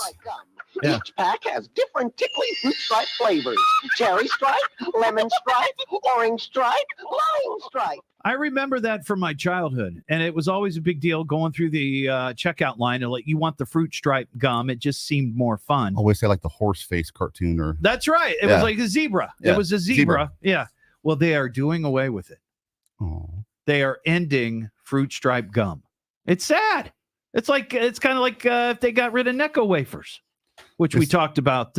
Speaker 2: Yeah.
Speaker 7: Each pack has different tickly fruit stripe flavors. Cherry stripe, lemon stripe, orange stripe, lime stripe.
Speaker 2: I remember that from my childhood, and it was always a big deal going through the checkout line and like, you want the fruit stripe gum. It just seemed more fun.
Speaker 3: I always say like the horse face cartoon or.
Speaker 2: That's right. It was like a zebra.
Speaker 3: Yeah.
Speaker 2: It was a zebra. Yeah. Well, they are doing away with it.
Speaker 3: Oh.
Speaker 2: They are ending fruit stripe gum. It's sad. It's kind of like if they got rid of Necco wafers, which we talked about.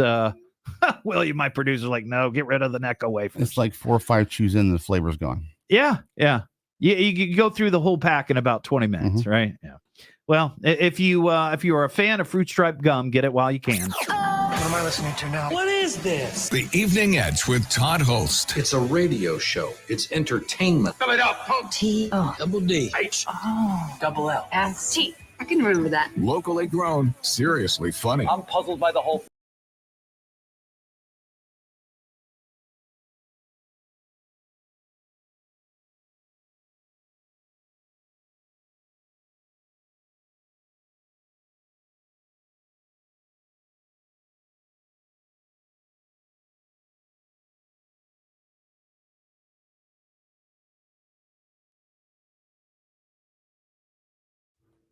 Speaker 2: William, my producer's like, no, get rid of the Necco wafers.
Speaker 3: It's like 4 or 5 chews in, and the flavor's gone.
Speaker 2: Yeah. You go through the whole pack in about 20 minutes, right? Yeah. Well, if you are a fan of fruit stripe gum, get it while you can.
Speaker 8: What am I listening to now? What is this?
Speaker 5: The Evening Edge with Todd Hollst.
Speaker 9: It's a radio show. It's entertainment.
Speaker 1: Fill it up.
Speaker 4: T-O.
Speaker 9: Double D.
Speaker 1: H.
Speaker 4: Oh.
Speaker 1: Double L.
Speaker 4: S-T. I can remember that.
Speaker 5: Locally grown, seriously funny.
Speaker 1: I'm puzzled by the whole.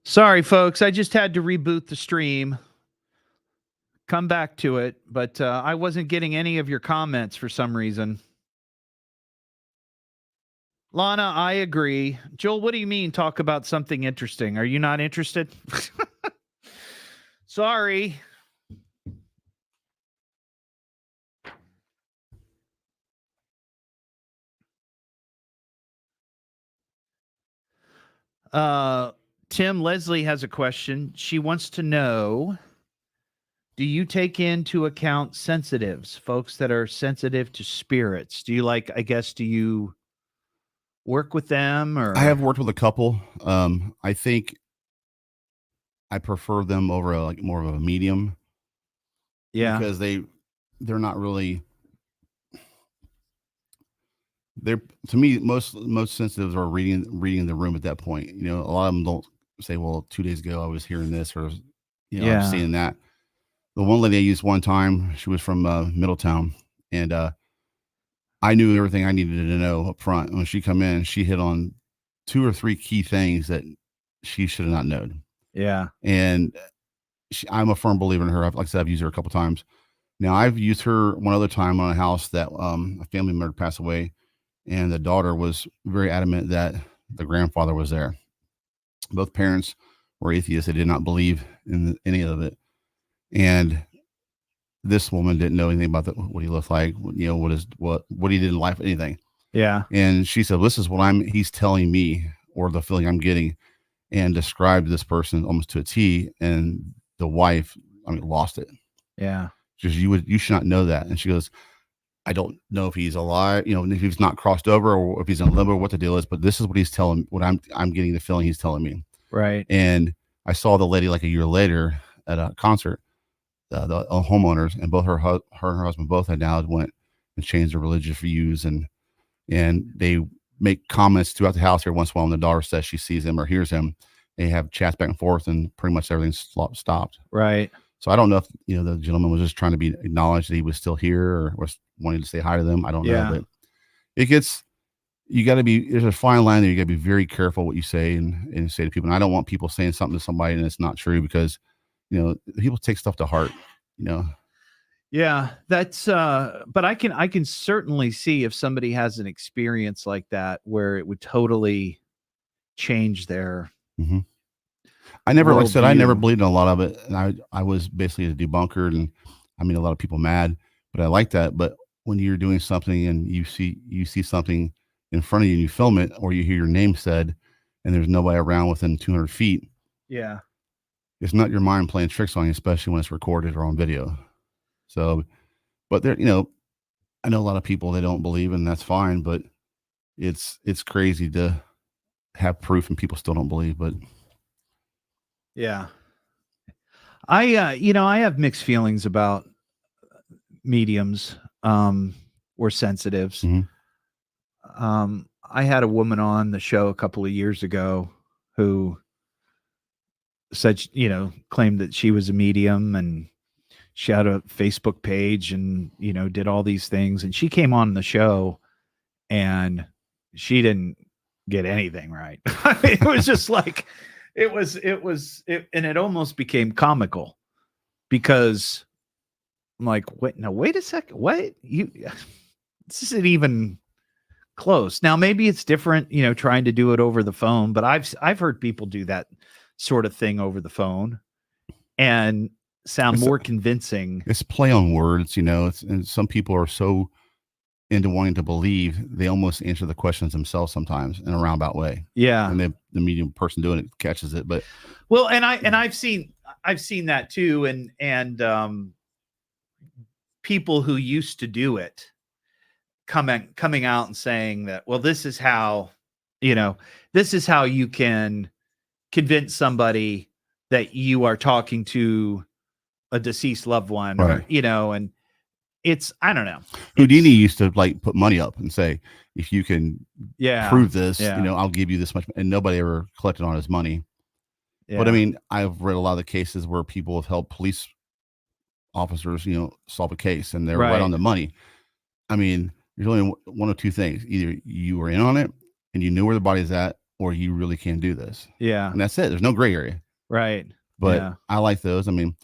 Speaker 2: Sorry, folks. I just had to reboot the stream. Come back to it, but I wasn't getting any of your comments for some reason. Lana, I agree. Joel, what do you mean talk about something interesting? Are you not interested? Sorry. Tim, Leslie has a question. She wants to know, do you take into account sensitives, folks that are sensitive to spirits? Do you work with them? Or
Speaker 3: I have worked with a couple. I think I prefer them over more of a medium.
Speaker 2: Yeah.
Speaker 3: Because they're not really, to me, most sensitives are reading the room at that point. You know, a lot of them don't say, well, 2 days ago I was hearing this, or I'm seeing that. The one lady I used one time, she was from Middletown, and I knew everything I needed to know up front. When she come in, she hit on 2 or 3 key things that she should have not known.
Speaker 2: Yeah.
Speaker 3: And I'm a firm believer in her. Like I said, I've used her a couple times. Now, I've used her one other time on a house that a family member passed away, and the daughter was very adamant that the grandfather was there. Both parents were atheists. They did not believe in any of it. And this woman didn't know anything about what he looked like, what he did in life, anything.
Speaker 2: Yeah.
Speaker 3: And she said, this is what he's telling me, or the feeling I'm getting, and described this person almost to a T. And the wife, lost it.
Speaker 2: Yeah.
Speaker 3: Just, you should not know that. And she goes, I don't know if he's alive, if he's not crossed over, or if he's in limbo, what the deal is, but this is what he's telling, what I'm getting the feeling he's telling me.
Speaker 2: Right.
Speaker 3: And I saw the lady like a year later at a concert, the homeowners, and both her and her husband both had now went, and change their religious views, and they make comments throughout the house every once in a while when the daughter says she sees him or hears him. They have chats back and forth, and pretty much everything's stopped.
Speaker 2: Right.
Speaker 3: So I don't know if the gentleman was just trying to be acknowledged that he was still here, or was wanting to say hi to them. I don't know, but it gets, you got to be, there's a fine line there. You got to be very careful what you say and say to people. And I don't want people saying something to somebody and it's not true, because people take stuff to heart.
Speaker 2: Yeah, that's but I can certainly see if somebody has an experience like that where it would totally change their
Speaker 3: I never, like I said, I never
Speaker 2: worldview.
Speaker 3: believed in a lot of it, and I was basically a debunker, and I mean a lot of people mad, but I like that. But when you're doing something and you see something in front of you and you film it, or you hear your name said, and there's nobody around within 200 feet,
Speaker 2: Yeah.
Speaker 3: it's not your mind playing tricks on you, especially when it's recorded or on video. So, but there, I know a lot of people, they don't believe, and that's fine, but it's crazy to have proof and people still don't believe. But
Speaker 2: Yeah. I I have mixed feelings about mediums or sensitives.
Speaker 3: Mhm.
Speaker 2: I had a woman on the show a couple of years ago who said, claimed that she was a medium, and she had a Facebook page, and, did all these things. And she came on the show and she didn't get anything right. It was just like, and it almost became comical, because I'm like, wait a second. What this isn't even close. Now, maybe it's different, trying to do it over the phone, but I've heard people do that sort of thing over the phone and sound more convincing.
Speaker 3: It's play on words, and some people are so into wanting to believe, they almost answer the questions themselves sometimes in a roundabout way.
Speaker 2: Yeah.
Speaker 3: And the medium person doing it catches it. But
Speaker 2: well, and I've seen that too. And people who used to do it coming out and saying that, well, this is how you can convince somebody that you are talking to a deceased loved one,
Speaker 3: right.
Speaker 2: or, and it's, I don't know.
Speaker 3: Houdini used to put money up and say, if you can
Speaker 2: Yeah.
Speaker 3: prove this,
Speaker 2: Yeah.
Speaker 3: I'll give you this much. And nobody ever collected on his money.
Speaker 2: Yeah.
Speaker 3: But I mean, I've read a lot of the cases where people have helped police officers, solve a case, and they're right on the money. I mean, there's only one of two things. Either you were in on it and you knew where the body's at, or you really can do this.
Speaker 2: Yeah.
Speaker 3: And that's it. There's no gray area.
Speaker 2: Right.
Speaker 3: But I like those. I mean,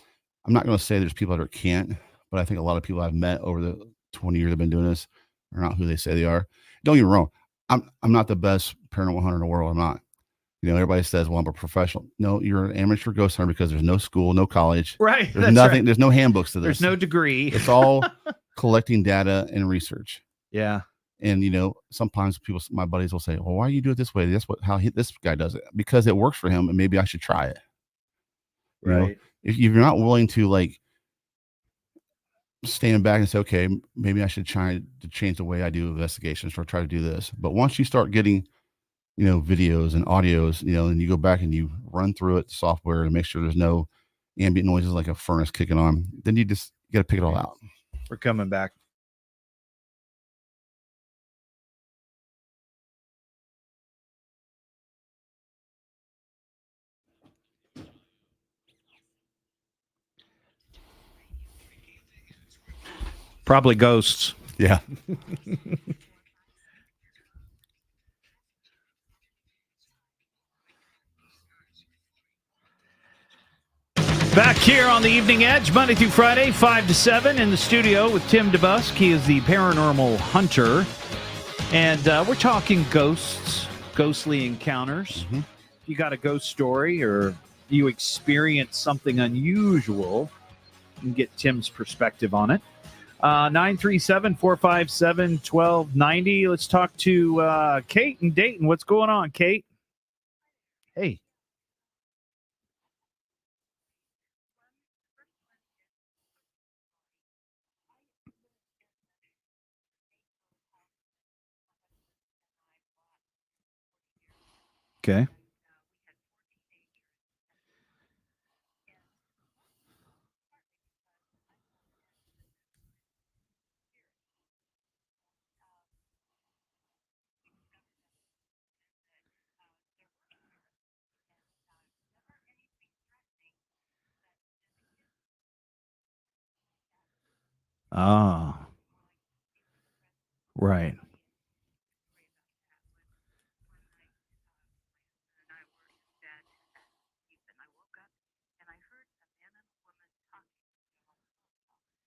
Speaker 3: I'm not going to say there's people that can't, but I think a lot of people I've met over the 20 years I've been doing this are not who they say they are. Don't get me wrong. I'm not the best paranormal hunter in the world. I'm not. Everybody says, well, I'm a professional. No, you're an amateur ghost hunter, because there's no school, no college.
Speaker 2: Right.
Speaker 3: There's nothing. Right. There's no handbooks to this.
Speaker 2: There's no degree.
Speaker 3: It's all collecting data and research.
Speaker 2: Yeah.
Speaker 3: And, sometimes my buddies will say, well, why do you do it this way? That's how this guy does it, because it works for him, and maybe I should try it.
Speaker 2: Right.
Speaker 3: If you're not willing to stand back and say, okay, maybe I should try to change the way I do investigations, or try to do this. But once you start getting, videos and audios, and you go back and you run through it, software, to make sure there's no ambient noises like a furnace kicking on, then you got to pick it all out.
Speaker 2: We're coming back. Probably ghosts.
Speaker 3: Yeah.
Speaker 2: Back here on the Evening Edge, Monday through Friday, 5 to 7, in the studio with Tim DeBusk. He is the paranormal hunter. And we're talking ghosts, ghostly encounters.
Speaker 3: Mm-hmm.
Speaker 2: If you got a ghost story, or you experience something unusual, you can get Tim's perspective on it. 937-457-1290. Let's talk to Kate in Dayton. What's going on, Kate? Hey. Okay. Ah, right.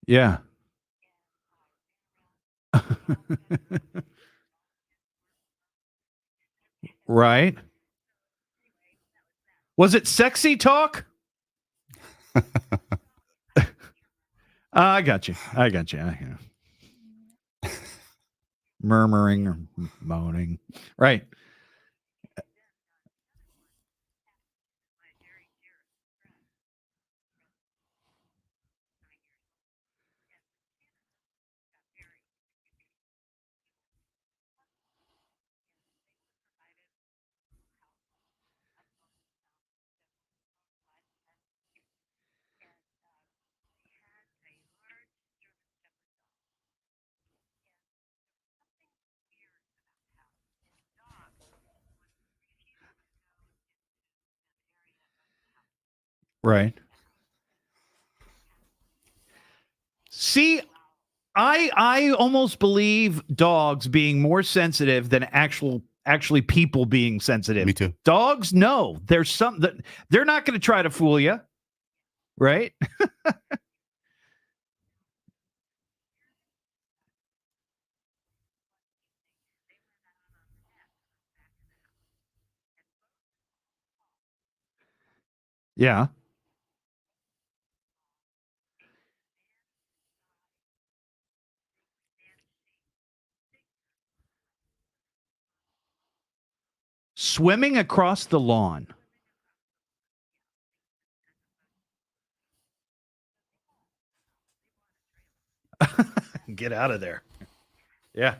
Speaker 2: Yeah. Right. Was it sexy talk? I got you. I got you. Murmuring or moaning. Right. Right. See, I almost believe dogs being more sensitive than actually people being sensitive.
Speaker 3: Me too.
Speaker 2: Dogs, no. There's some that they're not going to try to fool you, right? Yeah. Swimming across the lawn. Get out of there. Yeah.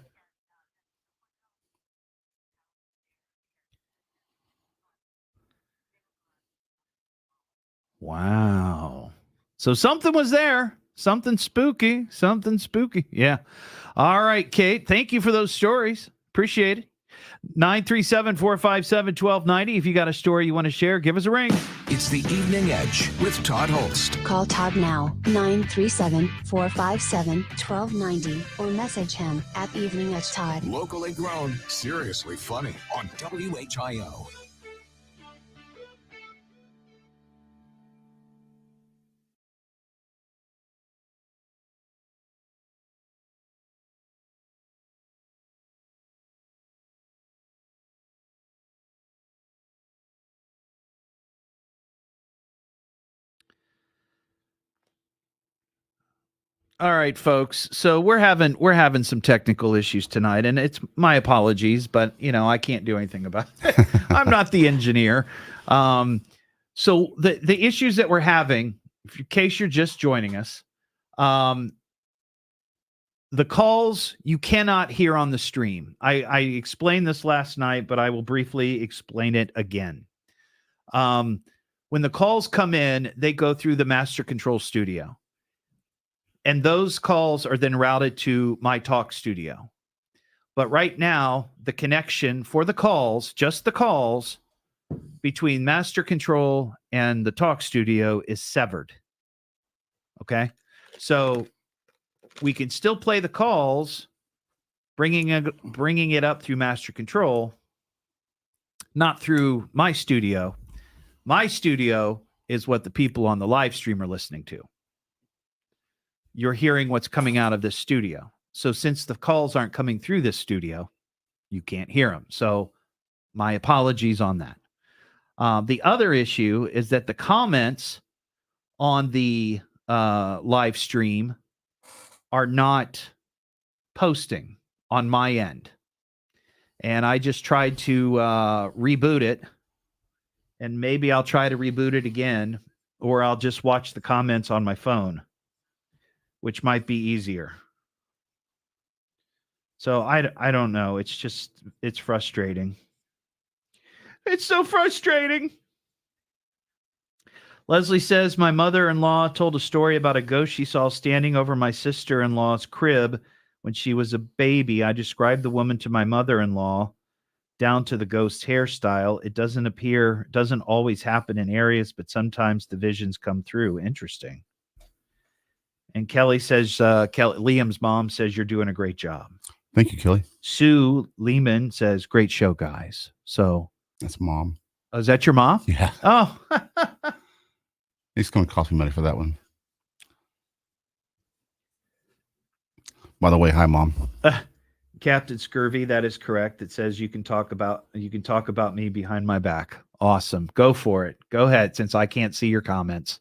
Speaker 2: Wow. So something was there. Something spooky. Something spooky. Yeah. All right, Kate. Thank you for those stories. Appreciate it. 937-457-1290. If you got a story you want to share, give us a ring.
Speaker 5: It's the Evening Edge with Todd Hollst.
Speaker 6: Call Todd now, 937-457-1290, or message him at Evening Edge Todd.
Speaker 5: Locally grown, seriously funny on WHIO.
Speaker 2: All right, folks. So we're having some technical issues tonight, and it's my apologies, but I can't do anything about it. I'm not the engineer. So the issues that we're having, in case you're just joining us, the calls you cannot hear on the stream. I explained this last night, but I will briefly explain it again. When the calls come in, they go through the Master Control Studio. And those calls are then routed to my talk studio. But right now, the connection for the calls, just the calls between Master Control and the talk studio is severed. Okay. So we can still play the calls, bringing it up through Master Control, not through my studio. My studio is what the people on the live stream are listening to. You're hearing what's coming out of this studio. So since the calls aren't coming through this studio, you can't hear them. So my apologies on that. The other issue is that the comments on the live stream are not posting on my end. And I just tried to reboot it. And maybe I'll try to reboot it again, or I'll just watch the comments on my phone, which might be easier. So I don't know. It's frustrating. It's so frustrating. Leslie says, my mother-in-law told a story about a ghost she saw standing over my sister-in-law's crib when she was a baby. I described the woman to my mother-in-law down to the ghost hairstyle. It doesn't always happen in areas, but sometimes the visions come through. Interesting. And Kelly says, Liam's mom says you're doing a great job.
Speaker 3: Thank you, Kelly.
Speaker 2: Sue Lehman says, great show, guys. So
Speaker 3: That's mom.
Speaker 2: is that your mom?
Speaker 3: Yeah.
Speaker 2: Oh,
Speaker 3: It's going to cost me money for that one. By the way, hi, mom.
Speaker 2: Captain Scurvy, that is correct. It says you can talk about me behind my back. Awesome. Go for it. Go ahead, since I can't see your comments.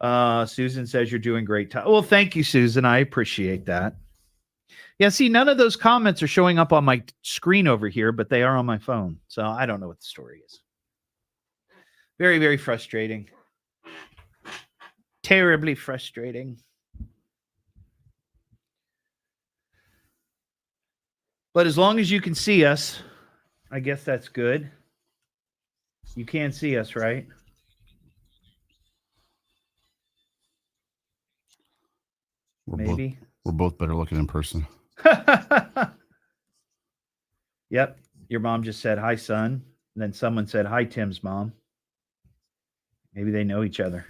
Speaker 2: Susan says you're doing great. Well, thank you, Susan. I appreciate that. Yeah, see, none of those comments are showing up on my screen over here, but they are on my phone. So I don't know what the story is. Very, very frustrating. Terribly frustrating. But as long as you can see us, I guess that's good. You can see us, right? Maybe.
Speaker 3: We're both better looking in person.
Speaker 2: Yep. Your mom just said, hi, son. And then someone said, hi, Tim's mom. Maybe they know each other.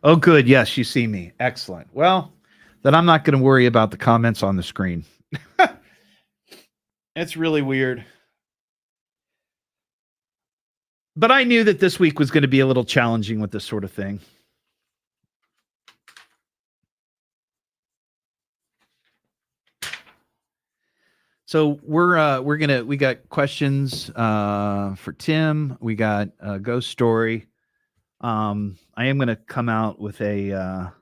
Speaker 2: Oh, good. Yes, you see me. Excellent. Well, then I'm not going to worry about the comments on the screen. It's really weird. But I knew that this week was going to be a little challenging with this sort of thing. So we got questions for Tim. We got a ghost story. I am gonna come out with an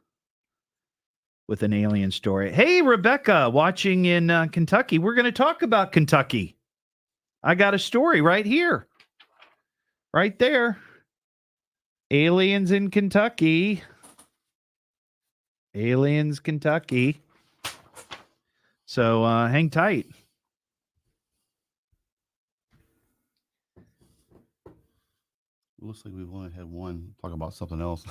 Speaker 2: alien story. Hey, Rebecca, watching in Kentucky. We're gonna talk about Kentucky. I got a story right here, right there. Aliens in Kentucky. Aliens, Kentucky. So hang tight.
Speaker 3: Looks like we've only had one talk about something else.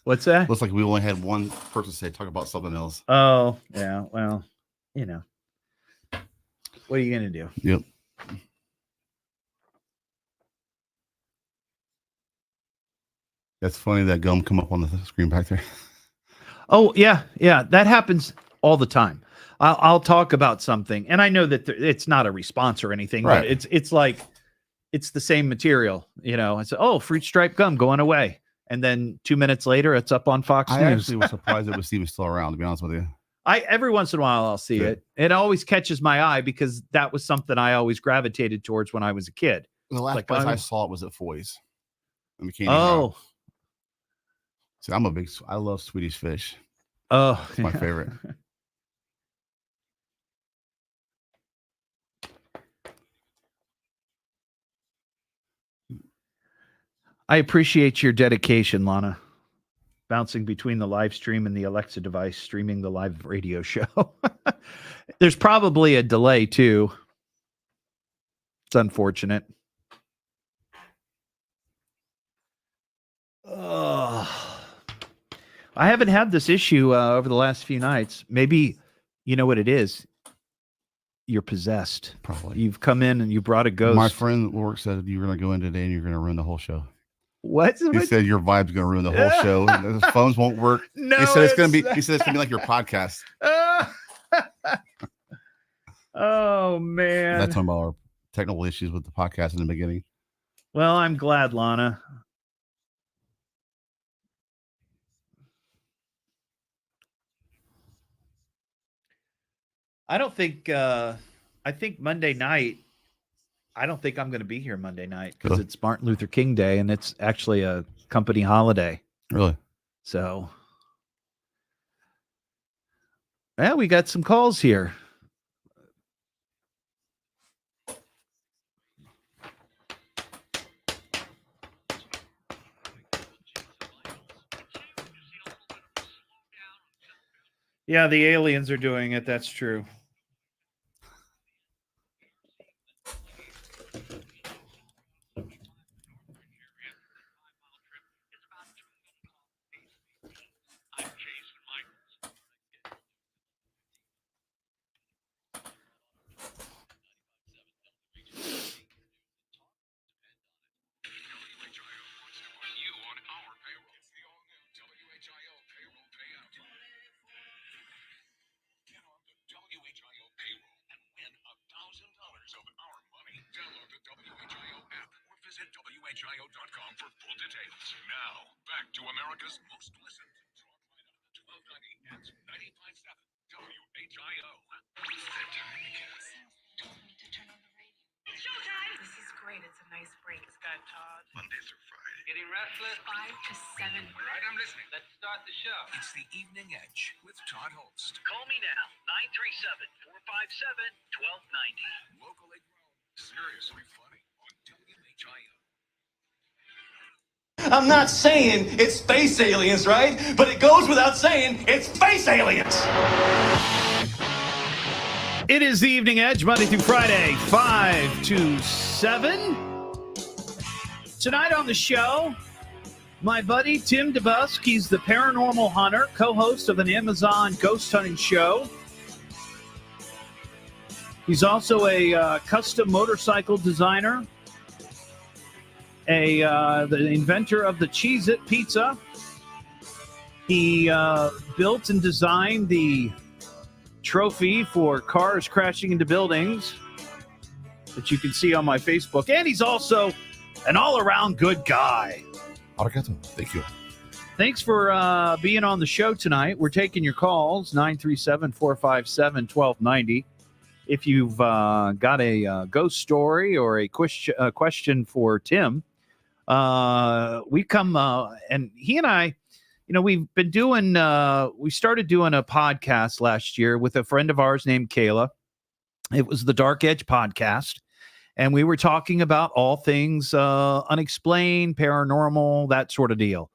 Speaker 2: What's that?
Speaker 3: Looks like we only had one person say talk about something else.
Speaker 2: Oh, yeah. Well, what are you going to do?
Speaker 3: Yep. That's funny that gum come up on the screen back there.
Speaker 2: Oh, yeah. Yeah. That happens all the time. I'll talk about something, and I know that it's not a response or anything,
Speaker 3: right.
Speaker 2: But it's like, it's the same material, It's fruit stripe gum going away. And then 2 minutes later, it's up on Fox News.
Speaker 3: I actually was surprised it was even still around, to be honest with you.
Speaker 2: Every once in a while I'll see it. It always catches my eye because that was something I always gravitated towards when I was a kid.
Speaker 3: The last place I saw it was at Foy's in the candy
Speaker 2: house.
Speaker 3: See, I love Swedish fish.
Speaker 2: Oh,
Speaker 3: it's my favorite.
Speaker 2: I appreciate your dedication, Lana. Bouncing between the live stream and the Alexa device, streaming the live radio show. There's probably a delay, too. It's unfortunate. I haven't had this issue over the last few nights. Maybe, you know what it is? You're possessed.
Speaker 3: Probably.
Speaker 2: You've come in and you brought a ghost.
Speaker 3: My friend at work said you were going to go in today and you're going to ruin the whole show.
Speaker 2: What?
Speaker 3: He said your vibe's going to ruin the whole show. The phones won't work.
Speaker 2: No,
Speaker 3: he said it's going to be. He said it's going to be like your podcast.
Speaker 2: Oh man!
Speaker 3: That's one of our technical issues with the podcast in the beginning.
Speaker 2: Well, I'm glad, Lana. I don't think. I think Monday night. I don't think I'm going to be here Monday night because it's Martin Luther King Day and it's actually a company holiday.
Speaker 3: Really?
Speaker 2: So, yeah, we got some calls here. Yeah, the aliens are doing it. That's true.
Speaker 5: Back to America's most listened talk lineup, 1290 and 95.7 WHIO. It's that time again.
Speaker 4: It's showtime. This is great. It's a nice break. It's got Todd.
Speaker 5: Monday through Friday.
Speaker 8: Getting restless?
Speaker 4: 5 to 7.
Speaker 8: All right, I'm listening. Let's start the show.
Speaker 5: It's the Evening Edge with Todd Hollst.
Speaker 10: Call me now, 937-457-1290.
Speaker 5: Locally grown, seriously funny on WHIO.
Speaker 8: I'm not saying it's space aliens, right? But it goes without saying it's space aliens.
Speaker 2: It is the Evening Edge, Monday through Friday, 5 to 7. Tonight on the show, my buddy Tim DeBusk. He's the paranormal hunter, co-host of an Amazon ghost hunting show. He's also a custom motorcycle designer, the inventor of the Cheez-It pizza. He built and designed the trophy for cars crashing into buildings that you can see on my Facebook. And he's also an all-around good guy.
Speaker 3: Arigato. Thank you.
Speaker 2: Thanks for being on the show tonight. We're taking your calls, 937-457-1290. If you've got a ghost story or a question for Tim, we come and he and I, we've been doing, we started doing a podcast last year with a friend of ours named Kayla. It was the Dark Edge podcast. And we were talking about all things unexplained, paranormal, that sort of deal.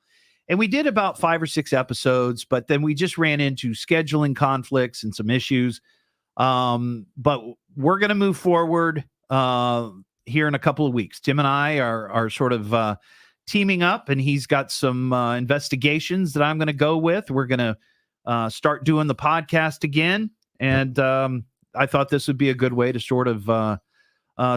Speaker 2: And we did about 5 or 6 episodes, but then we just ran into scheduling conflicts and some issues. But we're going to move forward here in a couple of weeks. Tim and I are sort of teaming up, and he's got some investigations that I'm going to go with. We're going to start doing the podcast again. And I thought this would be a good way to sort of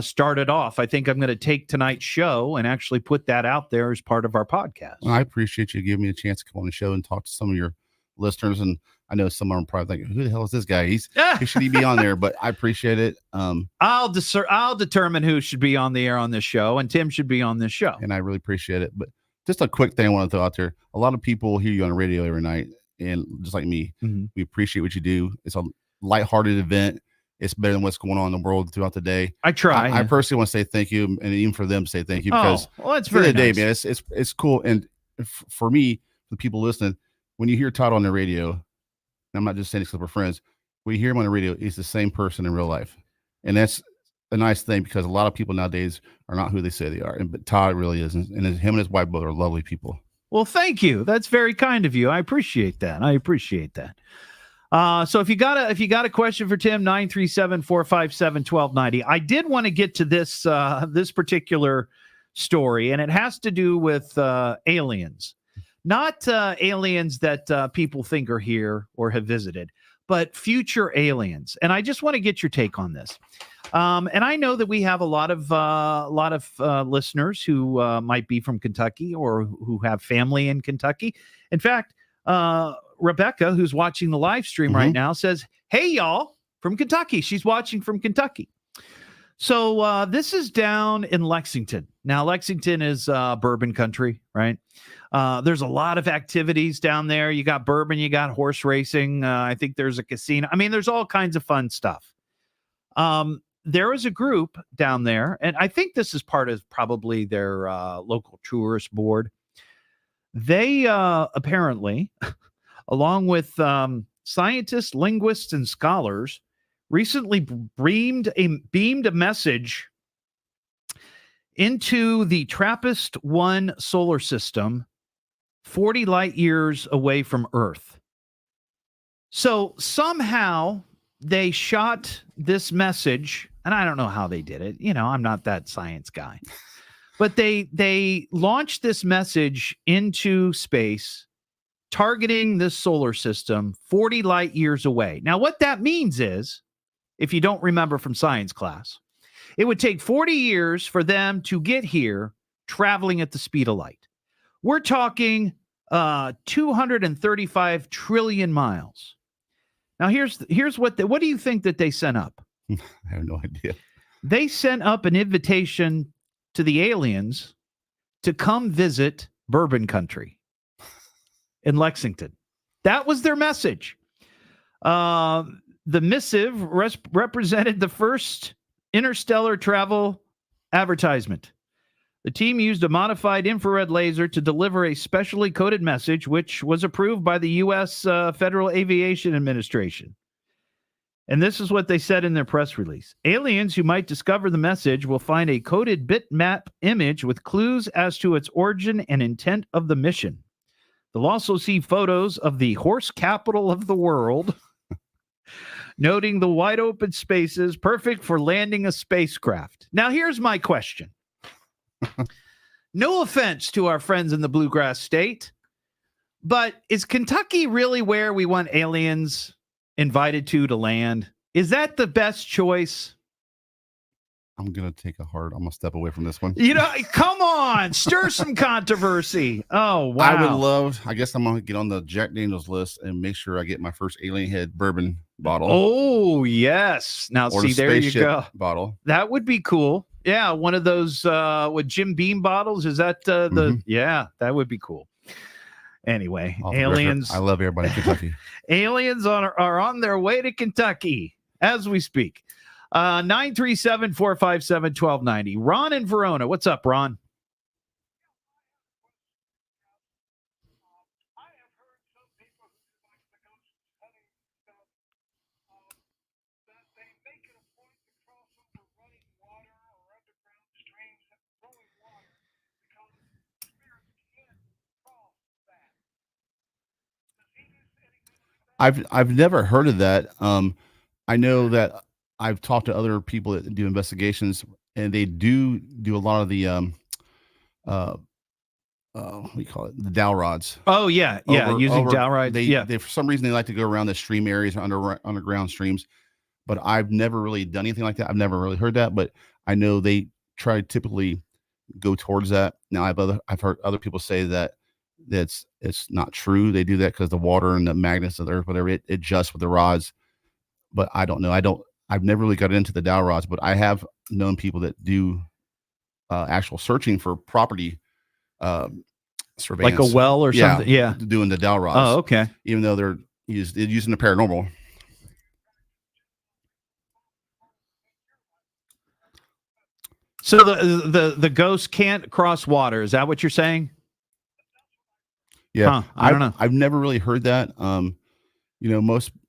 Speaker 2: start it off. I think I'm going to take tonight's show and actually put that out there as part of our podcast.
Speaker 3: Well, I appreciate you giving me a chance to come on the show and talk to some of your listeners. And I know some of them probably thinking, who the hell is this guy? He should he be on there? But I appreciate it.
Speaker 2: I'll determine who should be on the air on this show, and Tim should be on this show.
Speaker 3: And I really appreciate it. But just a quick thing I want to throw out there. A lot of people hear you on the radio every night, and just like me, we appreciate what you do. It's a lighthearted event. It's better than what's going on in the world throughout the day.
Speaker 2: I try.
Speaker 3: I personally want to say thank you, and even for them to say thank you, because
Speaker 2: that's very
Speaker 3: day,
Speaker 2: nice.
Speaker 3: man, it's cool. And for me, for the people listening, when you hear Todd on the radio, and I'm not just saying this because we're friends, when you hear him on the radio, he's the same person in real life, and that's a nice thing, because a lot of people nowadays are not who they say they are. But Todd really isn't, and him and his wife both are lovely people.
Speaker 2: Well, thank you. That's very kind of you. I appreciate that. So if you got a question for Tim, 937-457-1290. I did want to get to this this particular story, and it has to do with aliens. Not aliens that people think are here or have visited, but future aliens. And I just want to get your take on this. And I know that we have a lot of listeners who might be from Kentucky or who have family in Kentucky. In fact, Rebecca, who's watching the live stream right now, says, "Hey, y'all, from Kentucky." She's watching from Kentucky. So this is down in Lexington. Now, Lexington is bourbon country, right? There's a lot of activities down there. You got bourbon, you got horse racing. I think there's a casino. I mean, there's all kinds of fun stuff. There is a group down there, and I think this is part of probably their local tourist board. They apparently, along with scientists, linguists, and scholars, recently beamed a message into the TRAPPIST-1 solar system, 40 light years away from Earth. So somehow they shot this message, and I don't know how they did it. I'm not that science guy. But they launched this message into space, targeting this solar system 40 light years away. Now, what that means is, if you don't remember from science class, it would take 40 years for them to get here traveling at the speed of light. We're talking 235 trillion miles. Now, here's what do you think that they sent up?
Speaker 3: I have no idea.
Speaker 2: They sent up an invitation to the aliens to come visit bourbon country. in Lexington. That was their message. The missive represented the first interstellar travel advertisement. The team used a modified infrared laser to deliver a specially coded message, which was approved by the U.S. Federal Aviation Administration. And this is what they said in their press release. Aliens who might discover the message will find a coded bitmap image with clues as to its origin and intent of the mission. They'll also see photos of the horse capital of the world, noting the wide open spaces perfect for landing a spacecraft. Now, here's my question. No offense to our friends in the Bluegrass State, but is Kentucky really where we want aliens invited to land? Is that the best choice?
Speaker 3: I'm going to I'm going to step away from this one.
Speaker 2: You know, come on, stir some controversy. Oh, wow.
Speaker 3: I guess I'm going to get on the Jack Daniels list and make sure I get my first Alien Head bourbon bottle.
Speaker 2: Oh, yes. Now,
Speaker 3: or
Speaker 2: see,
Speaker 3: the
Speaker 2: there you
Speaker 3: spaceship
Speaker 2: go.
Speaker 3: Bottle.
Speaker 2: That would be cool. Yeah, one of those with Jim Beam bottles. Is that Yeah, that would be cool. Anyway, aliens.
Speaker 3: I love everybody in Kentucky.
Speaker 2: Aliens are on their way to Kentucky as we speak. 937-457-1290. Ron in Verona. What's up, Ron?
Speaker 3: I've never heard of that. I know that I've talked to other people that do investigations, and they do a lot of the what do you call it? The dowel rods.
Speaker 2: Oh yeah, using dowel rods.
Speaker 3: They for some reason they like to go around the stream areas, underground streams, but I've never really done anything like that. I've never really heard that, but I know they try to typically go towards that. Now I've heard other people say that it's not true. They do that because the water and the magnets of the earth, whatever, it adjusts with the rods. But I don't know. I've never really got into the dowel rods, but I have known people that do actual searching for property surveillance,
Speaker 2: like a well or something. Yeah,
Speaker 3: doing the dowel rods.
Speaker 2: Oh, okay.
Speaker 3: Even though they're using the paranormal.
Speaker 2: So the ghost can't cross water. Is that what you're saying?
Speaker 3: Yeah,
Speaker 2: I don't know.
Speaker 3: I've never really heard that.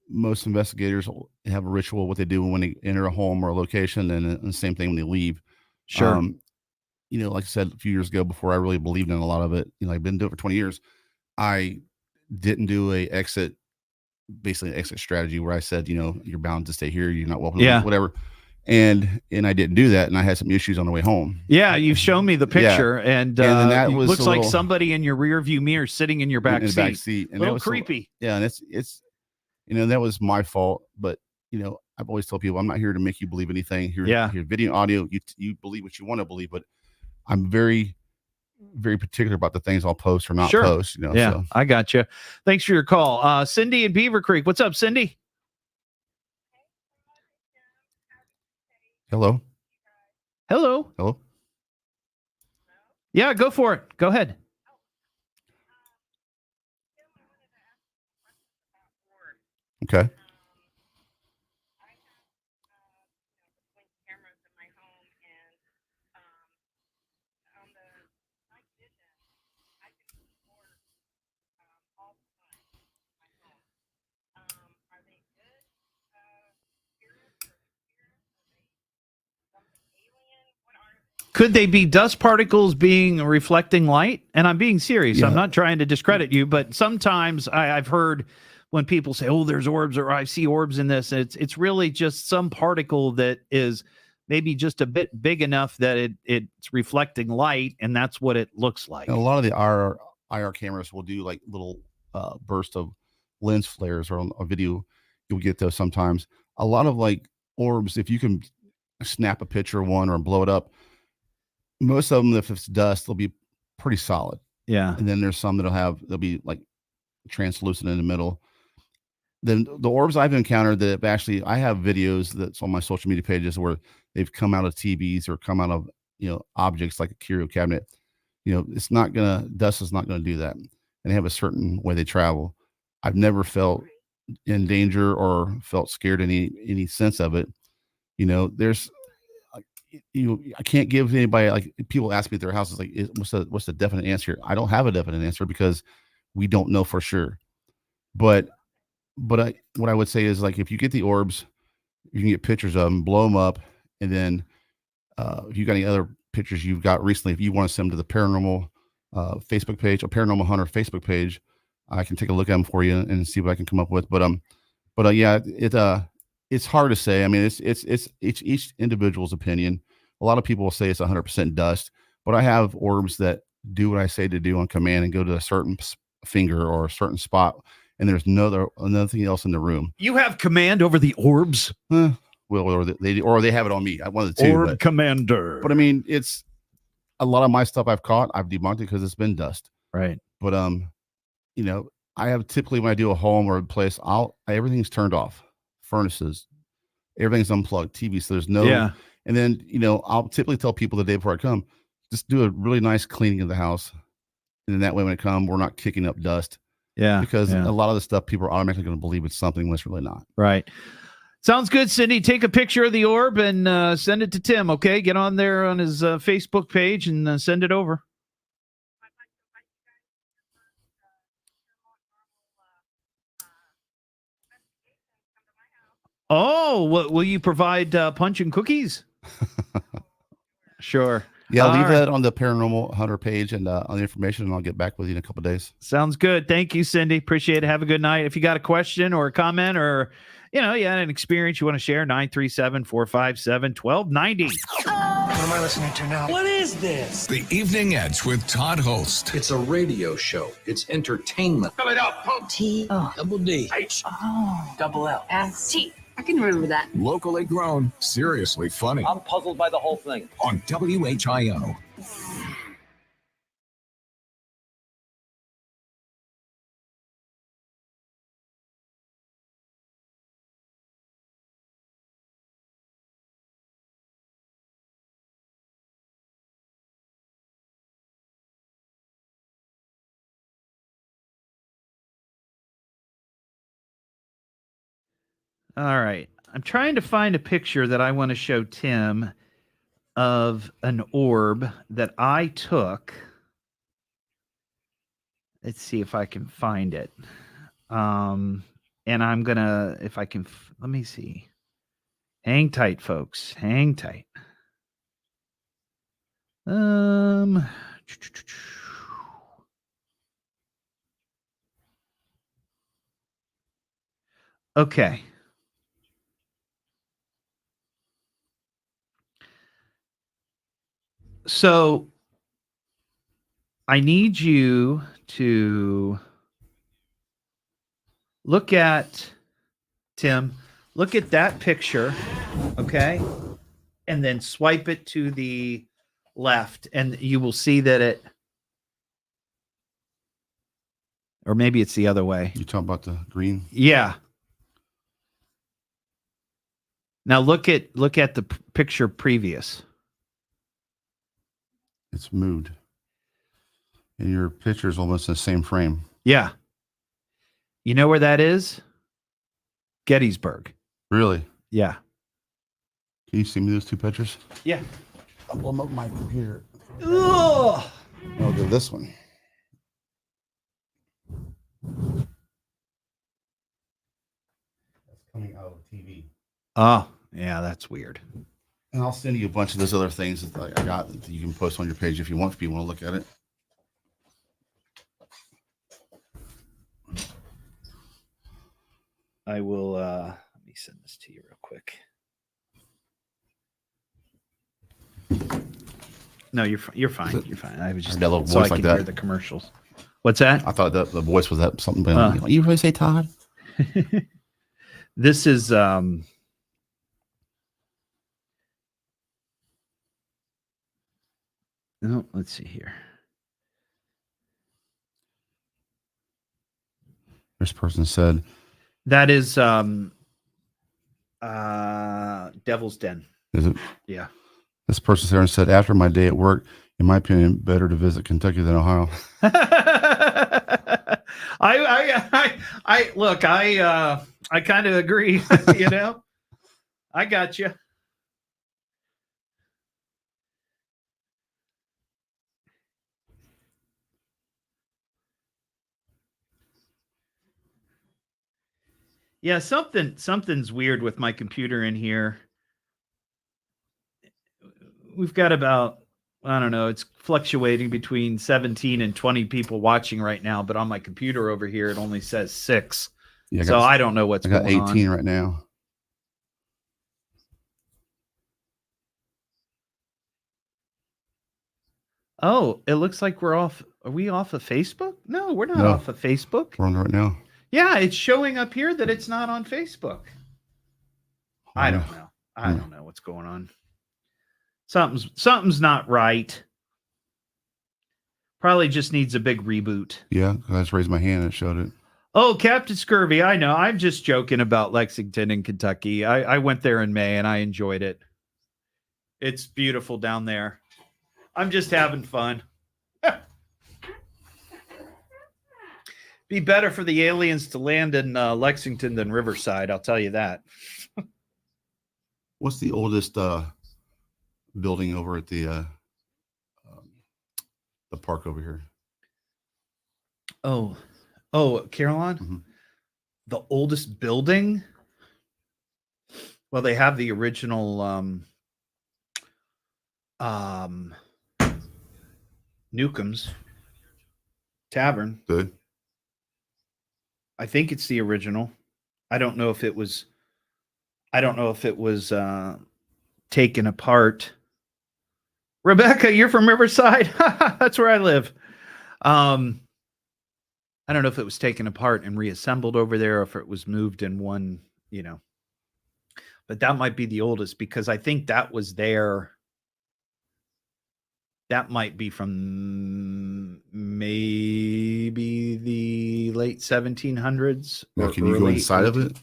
Speaker 3: Most investigators have a ritual, what they do when they enter a home or a location, and the same thing when they leave.
Speaker 2: Sure.
Speaker 3: Like I said a few years ago, before I really believed in a lot of it, I've been doing it for 20 years. I didn't do basically an exit strategy where I said, you're bound to stay here. You're not welcome.
Speaker 2: Yeah.
Speaker 3: Whatever. And I didn't do that, and I had some issues on the way home.
Speaker 2: Yeah, you've shown me the picture, and
Speaker 3: that was
Speaker 2: looks like somebody in your rear view mirror sitting in your back seat.
Speaker 3: And
Speaker 2: a little creepy.
Speaker 3: And it's that was my fault. But I've always told people I'm not here to make you believe anything. Here, video, audio. You believe what you want to believe, but I'm very, very particular about the things I'll post or not post.
Speaker 2: Yeah, so. I got you. Thanks for your call, Cindy in Beaver Creek. What's up, Cindy?
Speaker 3: Hello.
Speaker 2: Yeah, go for it. Go ahead.
Speaker 3: Okay.
Speaker 2: Could they be dust particles being reflecting light? And I'm being serious.
Speaker 3: Yeah.
Speaker 2: I'm not trying to discredit you, but sometimes I've heard when people say, "Oh, there's orbs," or "I see orbs in this." It's really just some particle that is maybe just a bit big enough that it's reflecting light, and that's what it looks like.
Speaker 3: And a lot of the IR cameras will do like little burst of lens flares, or on a video you'll get those sometimes. A lot of like orbs, if you can snap a picture of one or blow it up, most of them, if it's dust, they'll be pretty solid.
Speaker 2: Yeah.
Speaker 3: And then there's some they'll be like translucent in the middle. Then the orbs I've encountered that actually, I have videos that's on my social media pages where they've come out of TVs or come out of, objects like a curio cabinet. Dust is not going to do that. and they have a certain way they travel. I've never felt in danger or felt scared in any sense of it. You know, there's I can't give anybody, like, people ask me at their houses, like, what's the definite answer? I don't have a definite answer because we don't know for sure. But what I would say is, like, if you get the orbs, you can get pictures of them, blow them up, and then if you got any other pictures you've got recently, if you want to send them to the paranormal Facebook page or Paranormal Hunter Facebook page, I can take a look at them for you and see what I can come up with. But yeah, it's hard to say. I mean, it's each individual's opinion. A lot of people will say it's 100% dust, but I have orbs that do what I say to do on command and go to a certain finger or a certain spot, and there's nothing else in the room.
Speaker 2: You have command over the orbs?
Speaker 3: Well, or they have it on me. One of the two.
Speaker 2: Orb commander.
Speaker 3: But I mean, it's a lot of my stuff I've caught. I've debunked it because it's been dust.
Speaker 2: Right.
Speaker 3: But you know, I have typically, when I do a home or a place, everything's turned off, furnaces, everything's unplugged, TV. So there's no.
Speaker 2: Yeah.
Speaker 3: And then, you know, I'll typically tell people the day before I come, just do a really nice cleaning of the house, and then that way when I come, we're not kicking up dust.
Speaker 2: Yeah.
Speaker 3: Because a lot of the stuff, people are automatically going to believe it's something when it's really not.
Speaker 2: Right. Sounds good, Cindy. Take a picture of the orb and send it to Tim, okay? Get on there on his Facebook page and send it over. Oh, will you provide punch and cookies? Sure.
Speaker 3: Yeah, I'll leave that on the Paranormal Hunter page and on the information, and I'll get back with you in a couple of days.
Speaker 2: Sounds good. Thank you, Cindy. Appreciate it. Have a good night. If you got a question or a comment, or you had an experience you want to share, 937-457-1290.
Speaker 8: What am I listening to now?
Speaker 5: What is this? The Evening Edge with Todd Hollst.
Speaker 9: It's a radio show. It's entertainment.
Speaker 8: Fill it up.
Speaker 4: T-O.
Speaker 5: Double D.
Speaker 8: H.
Speaker 4: Oh.
Speaker 8: Double L.
Speaker 4: S-T. I can remember that.
Speaker 5: Locally grown, seriously funny.
Speaker 1: I'm puzzled by the whole thing.
Speaker 5: On WHIO.
Speaker 2: All right. I'm trying to find a picture that I want to show Tim of an orb that I took. Let's see if I can find it. And I'm going to, if I can, let me see. Hang tight, folks. Hang tight. Okay. So I need you to look at, Tim, look at that picture, okay? And then swipe it to the left, and you will see that it, or maybe it's the other way.
Speaker 3: You talking about the green?
Speaker 2: Yeah. Now look at the picture previous.
Speaker 3: It's moved. And your picture is almost in the same frame.
Speaker 2: Yeah. You know where that is? Gettysburg.
Speaker 3: Really?
Speaker 2: Yeah.
Speaker 3: Can you see me those two pictures?
Speaker 2: Yeah.
Speaker 3: I'll blow them up my computer.
Speaker 2: Ugh.
Speaker 3: I'll do this one. That's coming out of the TV.
Speaker 2: Oh, yeah, that's weird.
Speaker 3: And I'll send you a bunch of those other things that I got that you can post on your page if you want to look at it.
Speaker 2: I will let me send this to you real quick. No, you're fine. You're fine. I was just
Speaker 3: that little
Speaker 2: so I
Speaker 3: voice
Speaker 2: can
Speaker 3: like that.
Speaker 2: hear the commercials. What's that?
Speaker 3: I thought that the voice was that something. You really say Todd?
Speaker 2: This is no, let's see here.
Speaker 3: This person said
Speaker 2: That is Devil's Den.
Speaker 3: Is it?
Speaker 2: Yeah.
Speaker 3: This person there and said, after my day at work, in my opinion, better to visit Kentucky than Ohio.
Speaker 2: I look, I kind of agree. You know, I got you. Yeah, something's weird with my computer in here. We've got about, I don't know, it's fluctuating between 17 and 20 people watching right now, but on my computer over here it only says 6.
Speaker 3: Yeah,
Speaker 2: So I don't know what's
Speaker 3: I got
Speaker 2: going
Speaker 3: 18
Speaker 2: on.
Speaker 3: right now.
Speaker 2: Oh, it looks like we're off. Are we off of Facebook? No, we're not
Speaker 3: No.
Speaker 2: off of Facebook.
Speaker 3: We're on right now.
Speaker 2: Yeah, it's showing up here that it's not on Facebook. I don't know. I don't know what's going on. Something's not right. Probably just needs a big reboot.
Speaker 3: Yeah, I just raised my hand and it showed it.
Speaker 2: Oh, Captain Scurvy, I know. I'm just joking about Lexington in Kentucky. I went there in May and I enjoyed it. It's beautiful down there. I'm just having fun. Be better for the aliens to land in Lexington than Riverside, I'll tell you that.
Speaker 3: What's the oldest building over at the park over here?
Speaker 2: Oh, Caroline?
Speaker 3: Mm-hmm.
Speaker 2: The oldest building? Well, they have the original Newcomb's Tavern.
Speaker 3: Good.
Speaker 2: I think it's the original. I don't know if it was taken apart. Rebecca, you're from Riverside? That's where I live. I don't know if it was taken apart and reassembled over there, or if it was moved in one, you know. But that might be the oldest, because I think that was there. That might be from maybe the late 1700s.
Speaker 3: Now, can you go inside of it?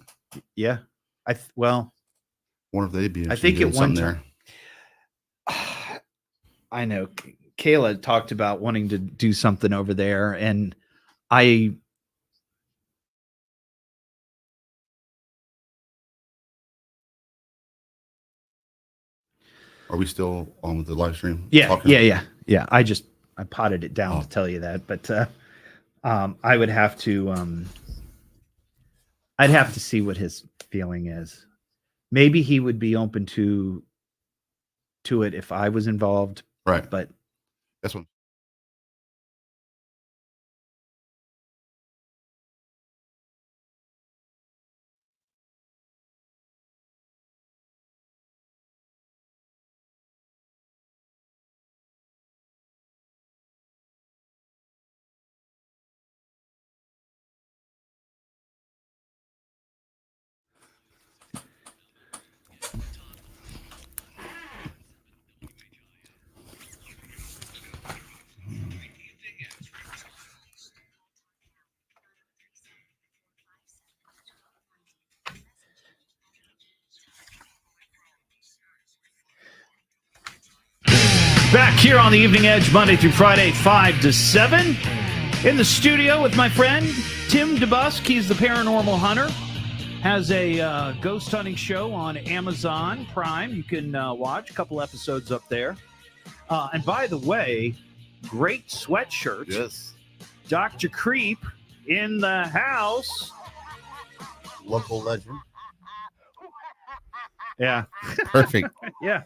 Speaker 2: Yeah. I
Speaker 3: wonder if they'd be.
Speaker 2: I think it went
Speaker 3: there.
Speaker 2: I know Kayla talked about wanting to do something over there, and are
Speaker 3: we still on with the live stream?
Speaker 2: Yeah,
Speaker 3: talking?
Speaker 2: yeah. I potted it down to tell you that, but I would have to I'd have to see what his feeling is. Maybe he would be open to it if I was involved.
Speaker 3: Right.
Speaker 2: But
Speaker 3: that's what.
Speaker 2: back here on the Evening Edge, Monday through Friday, 5 to 7. In the studio with my friend, Tim DeBusk. He's the paranormal hunter. Has a ghost hunting show on Amazon Prime. You can watch a couple episodes up there. And by the way, great sweatshirt.
Speaker 3: Yes.
Speaker 2: Dr. Creep in the house.
Speaker 3: Local legend.
Speaker 2: Yeah.
Speaker 3: Perfect.
Speaker 2: Yeah.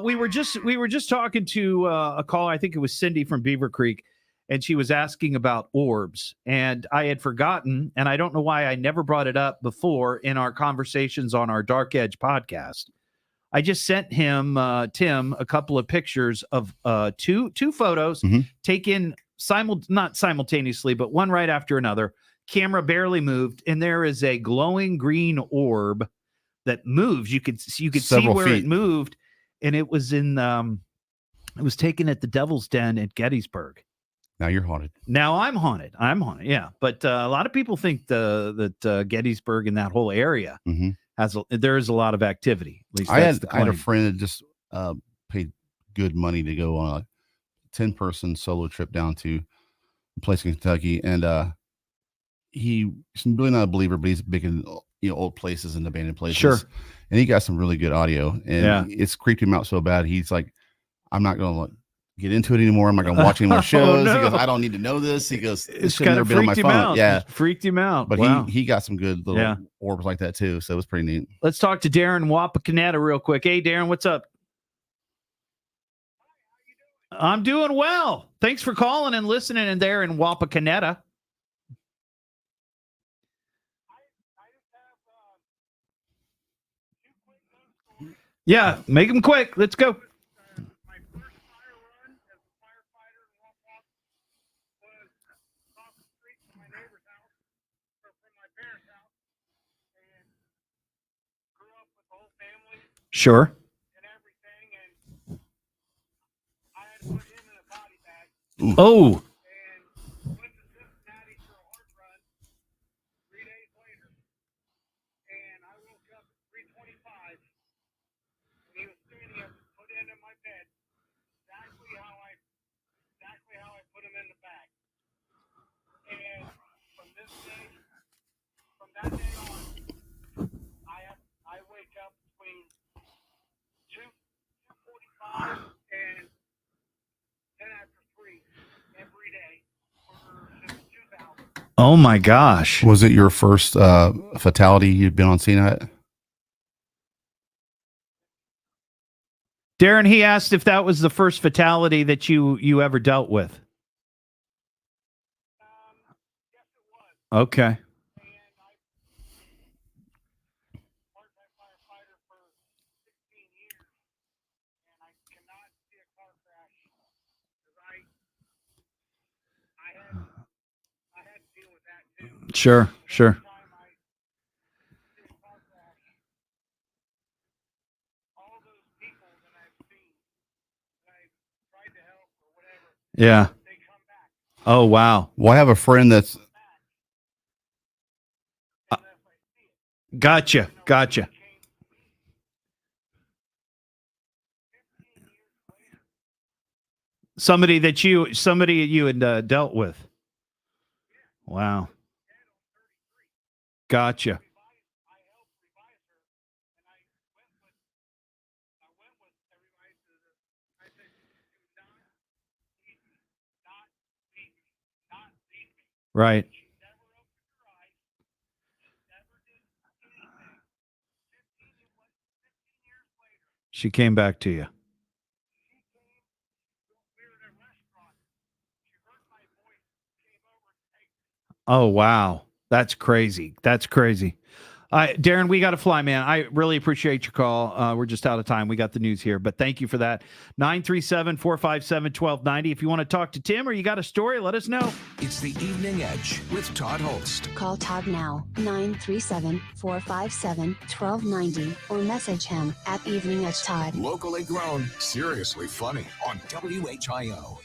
Speaker 2: We were just talking to a caller. I think it was Cindy from Beaver Creek, and she was asking about orbs, and I had forgotten, and I don't know why I never brought it up before in our conversations on our Dark Edge podcast. I just sent him Tim a couple of pictures of two photos taken not simultaneously, but one right after another. Camera barely moved, and there is a glowing green orb that moves. You could see where it moved. And it was it was taken at the Devil's Den at Gettysburg.
Speaker 3: Now you're haunted.
Speaker 2: Now I'm haunted. Yeah. But a lot of people think that Gettysburg and that whole area there is a lot of activity. At least
Speaker 3: I
Speaker 2: that's
Speaker 3: had a friend that just paid good money to go on a 10-person solo trip down to place in Kentucky, and he's really not a believer, but he's big in old places and abandoned places.
Speaker 2: Sure.
Speaker 3: And he got some really good audio, and
Speaker 2: Yeah.
Speaker 3: it's creeped him out so bad. He's like, I'm not going to get into it anymore. I'm not going to watch any more shows.
Speaker 2: no.
Speaker 3: He goes, I don't need to know this. He goes, this
Speaker 2: It's
Speaker 3: should
Speaker 2: kind
Speaker 3: never
Speaker 2: of
Speaker 3: been on my
Speaker 2: freaked him
Speaker 3: phone.
Speaker 2: out.
Speaker 3: Yeah.
Speaker 2: It freaked him out.
Speaker 3: But
Speaker 2: Wow.
Speaker 3: he got some good little
Speaker 2: Yeah.
Speaker 3: orbs like that too. So it was pretty neat.
Speaker 2: Let's talk to Darren Wapakoneta real quick. Hey, Darren, what's up? I'm doing well. Thanks for calling and listening in there in Wapakoneta. Yeah, make them quick. Let's go.
Speaker 4: My first fire run as a firefighter in Wapak was across the street from my neighbor's house, or from my parents' house, and grew up with the whole family
Speaker 2: Sure.
Speaker 4: and everything, and I had to put him in a body bag
Speaker 2: Oh,
Speaker 4: and went to Cincinnati for a heart run 3 days later, and I woke up at 3:25, and he was standing up, put into my bed, exactly how I put him in the bag. And from that day on, I wake up between 2:45 and 10 after 3 every day since 2000.
Speaker 2: oh my gosh.
Speaker 3: Was it your first fatality you'd been on scene at?
Speaker 2: Darren, he asked if that was the first fatality that you ever dealt with.
Speaker 4: Yes, it was.
Speaker 2: Okay.
Speaker 4: And I part-time firefighter for 16 years, and I cannot see a car crash because I had to deal with that too.
Speaker 2: Sure.
Speaker 4: Every time I see a car crash, all those people that I've seen, that I've tried to help or whatever,
Speaker 2: Yeah.
Speaker 4: they come back.
Speaker 2: Oh, wow.
Speaker 3: Well, I have a friend that's
Speaker 4: Unless I see it.
Speaker 2: Gotcha. Gotcha.
Speaker 4: 15 years later,
Speaker 2: Somebody you had dealt with. Wow. Gotcha.
Speaker 4: I helped revise her, and I went with everybody to the. I said, "Do not leave me, not leave me, not leave me."
Speaker 2: Right.
Speaker 4: She never opened her eyes. She never did anything. 15 years later,
Speaker 2: She came back to you.
Speaker 4: she came. We were at a restaurant. She heard my voice, came over and take me.
Speaker 2: Oh, wow. That's crazy. That's crazy. Darren, we got to fly, man. I really appreciate your call. We're just out of time. We got the news here, but thank you for that. 937-457-1290. If you want to talk to Tim or you got a story, let us know.
Speaker 9: It's the Evening Edge with Todd Hollst.
Speaker 6: Call Todd now, 937-457-1290, or message him at Evening Edge Todd.
Speaker 9: Locally grown, seriously funny on WHIO.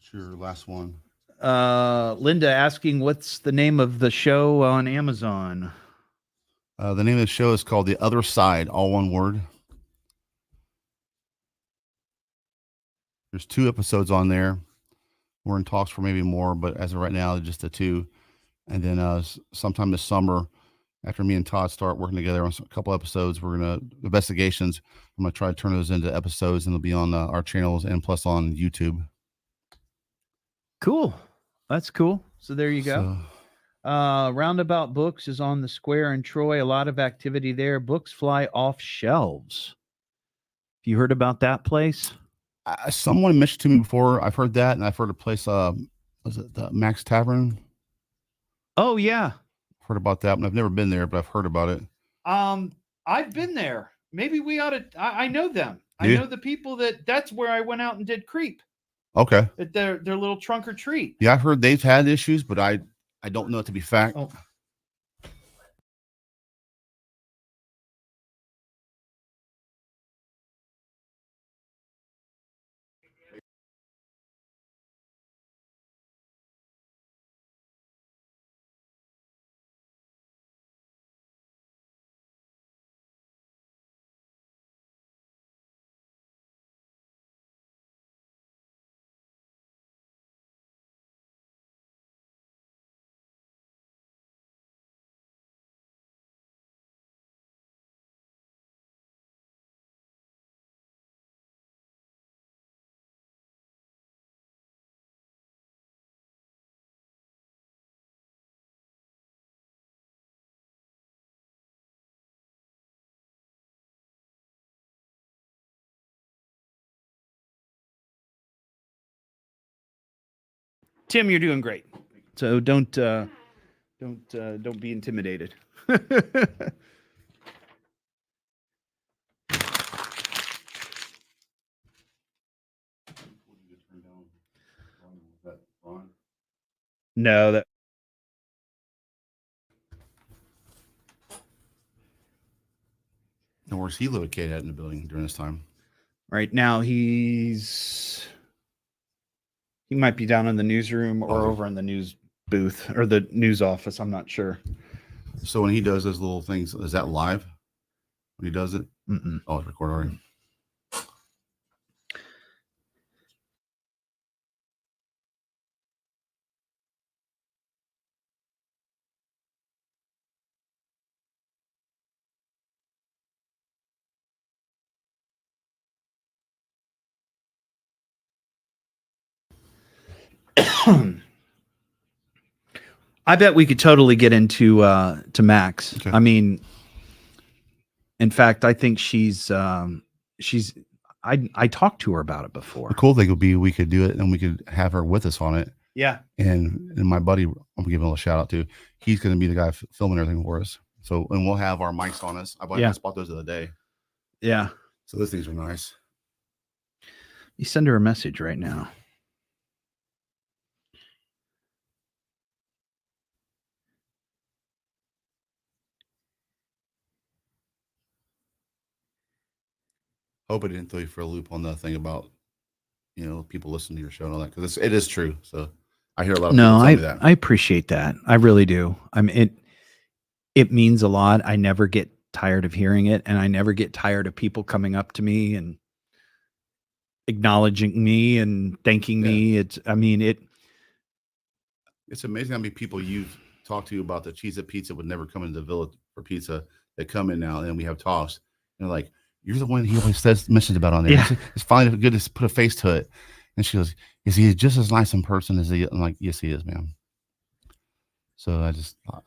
Speaker 3: what's your last one.
Speaker 2: Linda asking, what's the name of the show on Amazon?
Speaker 3: The name of the show is called The Other Side, all one word. There's 2 episodes on there. We're in talks for maybe more, but as of right now, just the 2. And then sometime this summer, after me and Todd start working together on a couple episodes, we're going to investigations. I'm going to try to turn those into episodes, and they'll be on our channels and plus on YouTube.
Speaker 2: Cool. That's cool. So there you go.
Speaker 3: So,
Speaker 2: Roundabout Books is on the square in Troy. A lot of activity there. Books fly off shelves. You heard about that place?
Speaker 3: someone mentioned to me before. I've heard that, and I've heard a place. Was it the Max Tavern?
Speaker 2: Oh yeah.
Speaker 3: Heard about that one. I've never been there, but I've heard about it.
Speaker 2: I've been there. Maybe we ought to. I know them. I
Speaker 3: Yeah.
Speaker 2: know the people that's where I went out and did creep
Speaker 3: Okay.
Speaker 2: at their little trunk or treat.
Speaker 3: Yeah, I've heard they've had issues, but I don't know it to be fact.
Speaker 2: Oh. Tim, you're doing great. So don't be intimidated. No, that
Speaker 3: And where's he located at in the building during this time?
Speaker 2: right now he might be down in the newsroom or over in the news booth or the news office. I'm not sure.
Speaker 3: So when he does those little things, is that live? When he does it?
Speaker 2: Mm-mm.
Speaker 3: Oh, it's recorded already.
Speaker 2: I bet we could totally get into to Max.
Speaker 3: Okay.
Speaker 2: I mean, in fact, I think I talked to her about it before.
Speaker 3: The cool thing would be we could do it and we could have her with us on it.
Speaker 2: Yeah.
Speaker 3: And my buddy, I'm gonna give him a shout out to. He's gonna be the guy filming everything for us. So and we'll have our mics on us. I
Speaker 2: Yeah.
Speaker 3: just bought those the other day.
Speaker 2: Yeah.
Speaker 3: So those things are nice.
Speaker 2: You send her a message right now.
Speaker 3: Hope I didn't throw you for a loop on the thing about people listening to your show and all that, because it is true. So I hear a lot of people tell me that.
Speaker 2: I appreciate that. I really do. I mean, it means a lot. I never get tired of hearing it, and I never get tired of people coming up to me and acknowledging me and thanking me. It's amazing
Speaker 3: how many people you've talked to about the cheese at pizza would never come into the villa for pizza that come in now, and we have talks. And like, you're the one he always mentions about on there.
Speaker 2: Yeah.
Speaker 3: It's finally good to put a face to it. And she goes, "Is he just as nice in person as he?" I'm like, "Yes, he is, man." So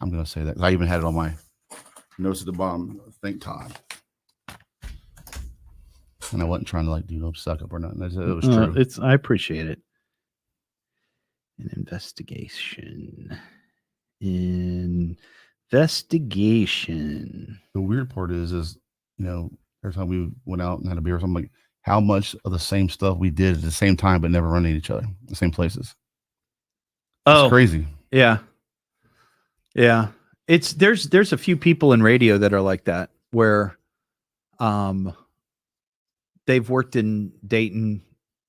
Speaker 3: I'm gonna say that. I even had it on my notes at the bottom. Thank Todd. And I wasn't trying to suck up or nothing. It was true.
Speaker 2: I appreciate it. An investigation.
Speaker 3: The weird part is every time we went out and had a beer or something, like how much of the same stuff we did at the same time, but never running each other, the same places. It's crazy.
Speaker 2: Yeah. Yeah. There's a few people in radio that are like that, where they've worked in Dayton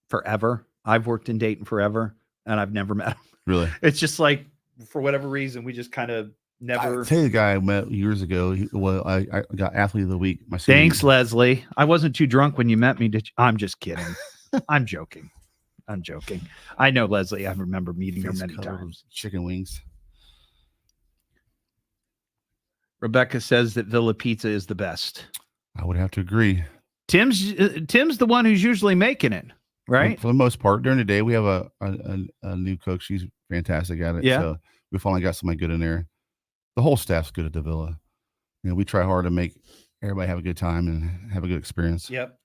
Speaker 2: forever. I've worked in Dayton forever, and I've never met them.
Speaker 3: Really?
Speaker 2: It's just like, for whatever reason, we just kind of never.
Speaker 3: I tell you, the guy I met years ago. I got athlete of the week.
Speaker 2: Thanks, Leslie. I wasn't too drunk when you met me. I'm just kidding. I'm joking. I know Leslie. I remember meeting her many times.
Speaker 3: Chicken wings.
Speaker 2: Rebecca says that Villa Pizza is the best.
Speaker 3: I would have to agree.
Speaker 2: Tim's the one who's usually making it, right?
Speaker 3: For the most part, during the day we have a new cook. She's fantastic at it.
Speaker 2: Yeah.
Speaker 3: So we finally got somebody good in there. The whole staff's good at the Villa. We try hard to make everybody have a good time and have a good experience.
Speaker 2: Yep.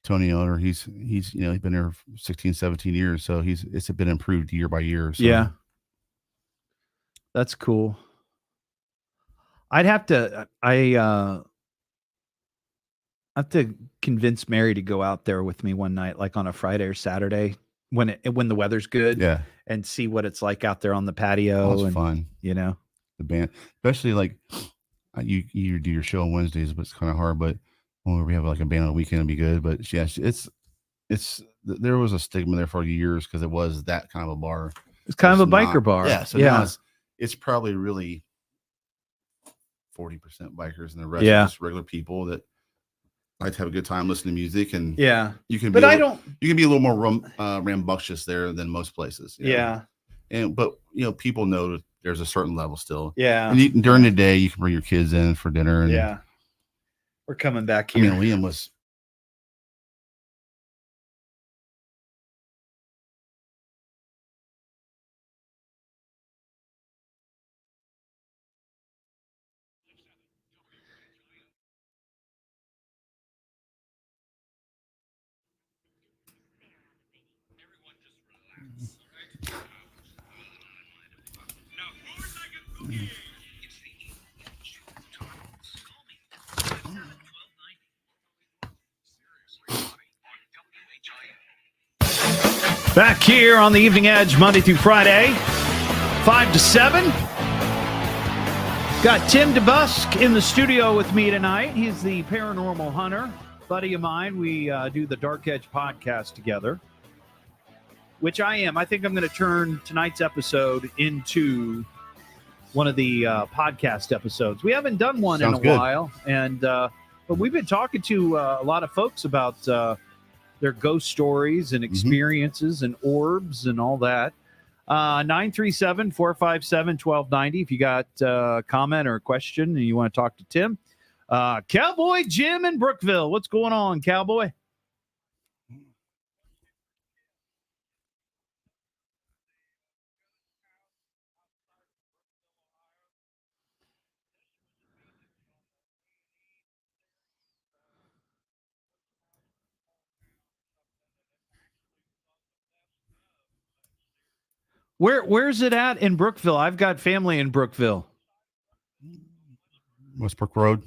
Speaker 3: Tony owner, he's he's been there 16, 17 years, so it's been improved year by year. So.
Speaker 2: Yeah. That's cool. I have to convince Mary to go out there with me one night, like on a Friday or Saturday when the weather's good.
Speaker 3: Yeah.
Speaker 2: And see what it's like out there on the patio.
Speaker 3: It's fun.
Speaker 2: The
Speaker 3: band, especially like you do your show on Wednesdays, but it's kind of hard. But when we have like a band on the weekend, it'd be good. But yeah, there was a stigma there for years because it was that kind of a bar.
Speaker 2: It's kind of a biker bar.
Speaker 3: Yeah. So now it's probably really 40% bikers and the rest are just regular people that like to have a good time listening to music. And you can be a little more rambunctious there than most places. But people know that there's a certain level still.
Speaker 2: Yeah.
Speaker 3: And during the day you can bring your kids in for dinner. And
Speaker 2: we're coming back here.
Speaker 3: I mean, Liam was.
Speaker 2: Back here on the Evening Edge, Monday through Friday, 5 to 7. Got Tim DeBusk in the studio with me tonight. He's the paranormal hunter, buddy of mine. We do the Dark Edge podcast together, which I am. I think I'm going to turn tonight's episode into one of the podcast episodes. We haven't done one
Speaker 3: Sounds
Speaker 2: in a
Speaker 3: good.
Speaker 2: while, and but we've been talking to a lot of folks about their ghost stories and experiences and orbs and all that. 937-457-1290 if you got a comment or a question and you want to talk to Tim. Cowboy Jim in Brookville. What's going on, Cowboy? Where's it at in Brookville? I've got family in Brookville.
Speaker 3: Westbrook Road.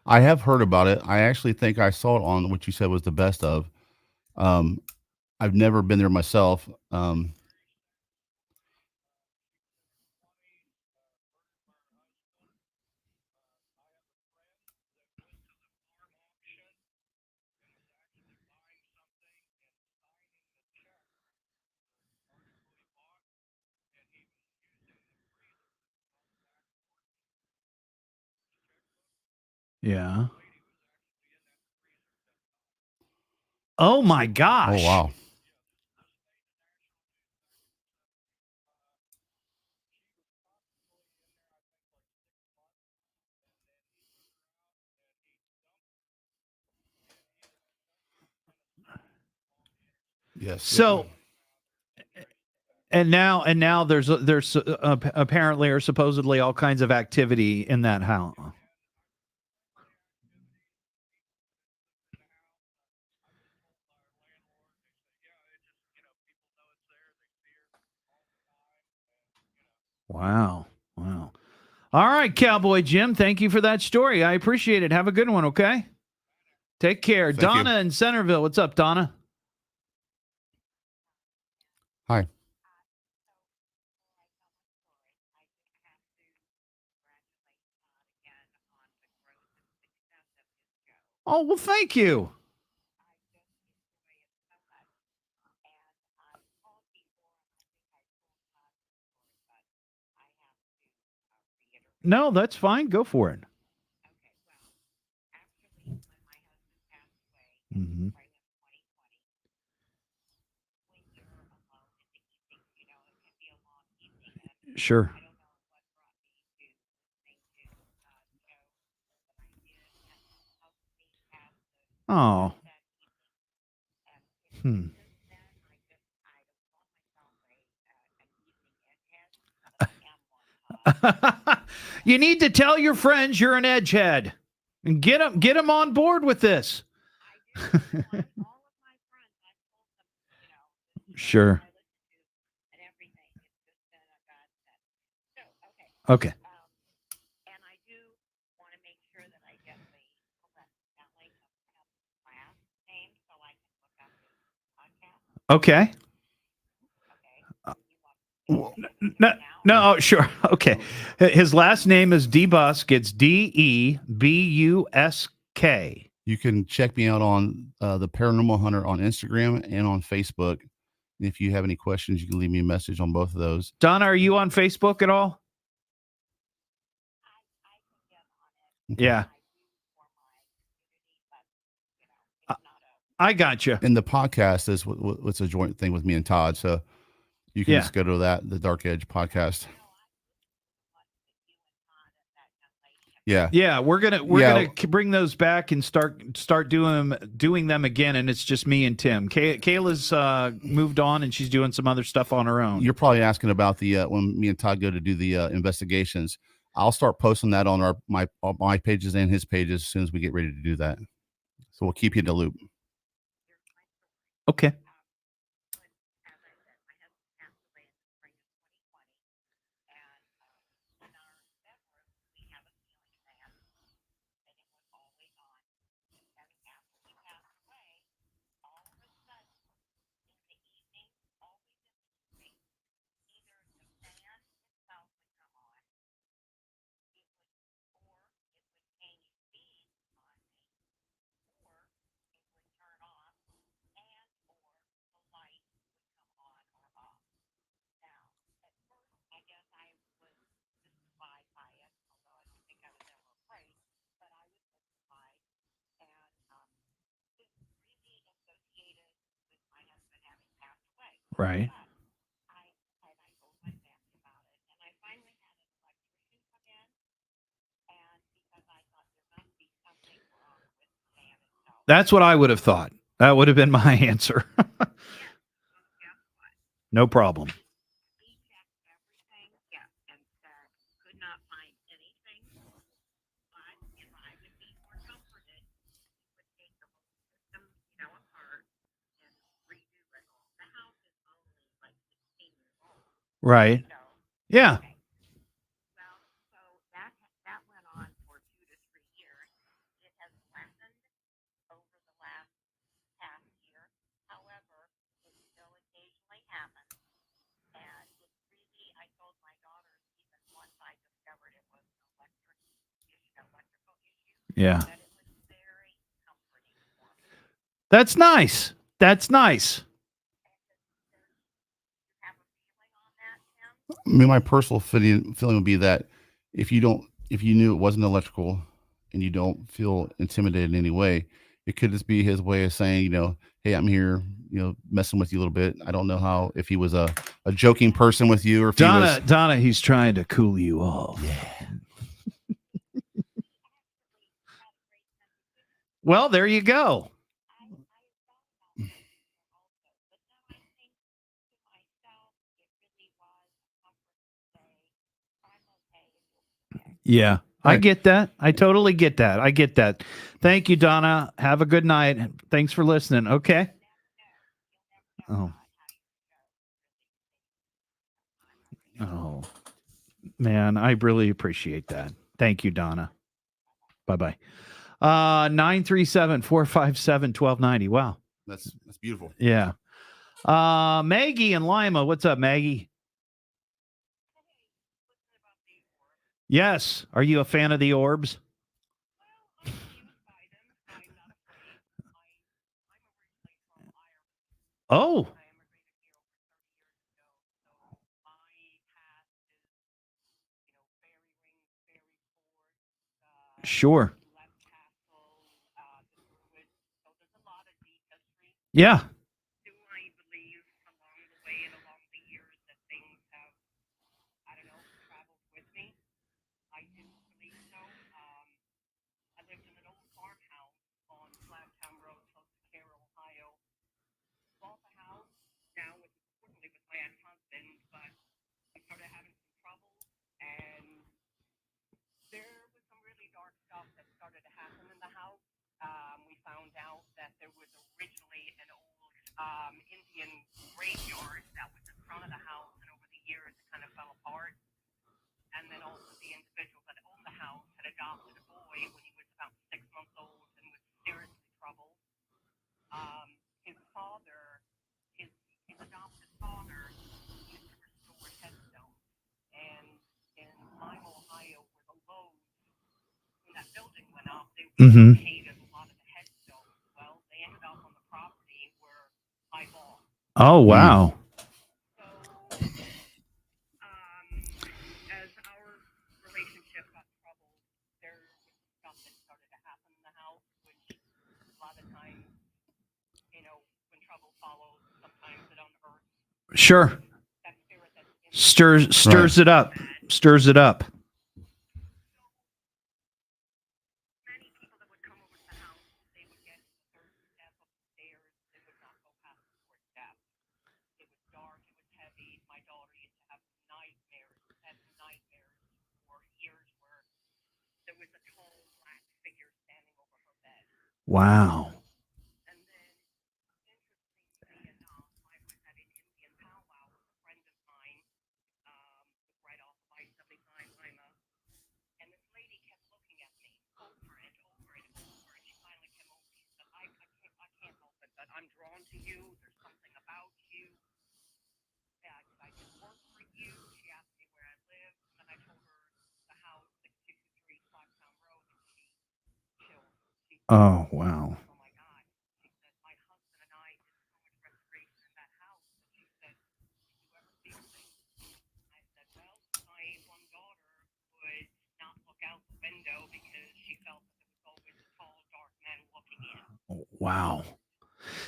Speaker 3: I have heard about it. I actually think I saw it on what you said was the best of. I've never been there myself.
Speaker 2: Yeah. Oh my gosh.
Speaker 3: Oh, wow. Yes.
Speaker 2: So, and now there's apparently or supposedly all kinds of activity in that house. Wow. All right, Cowboy Jim. Thank you for that story. I appreciate it. Have a good one, okay? Take care.
Speaker 3: Thank
Speaker 2: Donna
Speaker 3: you.
Speaker 2: in Centerville. What's up, Donna?
Speaker 3: Hi.
Speaker 2: Oh, well, thank you. No, that's fine. Go for it. Mm-hmm. Sure. Oh. You need to tell your friends you're an edgehead and get them on board with this. Sure. Okay. Okay. No, sure. Okay. His last name is DeBusk. It's DeBusk.
Speaker 3: You can check me out on the Paranormal Hunter on Instagram and on Facebook. If you have any questions, you can leave me a message on both of those.
Speaker 2: Donna, are you on Facebook at all?
Speaker 3: Okay.
Speaker 2: Yeah. I got you.
Speaker 3: And the podcast is what's a joint thing with me and Todd. So you can just go to that, the Dark Edge podcast. Yeah.
Speaker 2: We're gonna bring those back and start doing them again, and it's just me and Tim. Kayla's moved on, and she's doing some other stuff on her own.
Speaker 3: You're probably asking about the when me and Todd go to do the investigations. I'll start posting that on my pages and his pages as soon as we get ready to do that. So we'll keep you in the loop.
Speaker 2: Okay. Right. That's what I would have thought. That would have been my answer. No problem. Right. Yeah. Yeah. That's nice. That's nice.
Speaker 3: I mean, my personal feeling would be that if you knew it wasn't electrical and you don't feel intimidated in any way, it could just be his way of saying, hey, I'm here, messing with you a little bit. I don't know if he was a joking person with you or if he was.
Speaker 2: Donna, he's trying to cool you off.
Speaker 3: Yeah.
Speaker 2: Well, there you go. Yeah, I get that. I totally get that. I get that. Thank you, Donna. Have a good night. Thanks for listening. Okay. Oh. Oh, man. I really appreciate that. Thank you, Donna. Bye-bye. 937-457-1290. Wow.
Speaker 3: That's beautiful.
Speaker 2: Yeah. Maggie and Lima. What's up, Maggie? Yes. Are you a fan of the orbs? Oh. Sure. Yeah. Mm-hmm. Oh, wow. Sure. Stirs it up. Stirs it up. Wow. Oh, wow. Wow.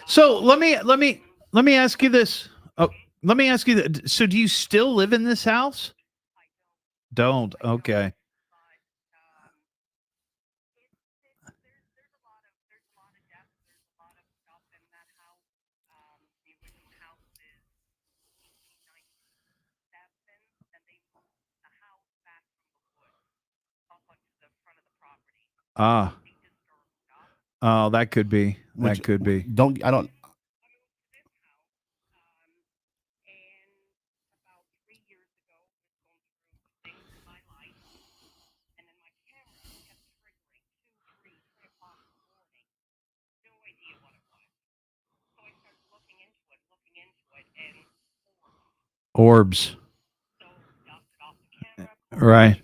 Speaker 2: So let me ask you this. Oh, Let me ask you that. So, do you still live in this house? Don't. Okay. Ah. Oh, that could be.
Speaker 3: Which
Speaker 2: That could be.
Speaker 3: don't I don't
Speaker 2: Orbs. Right.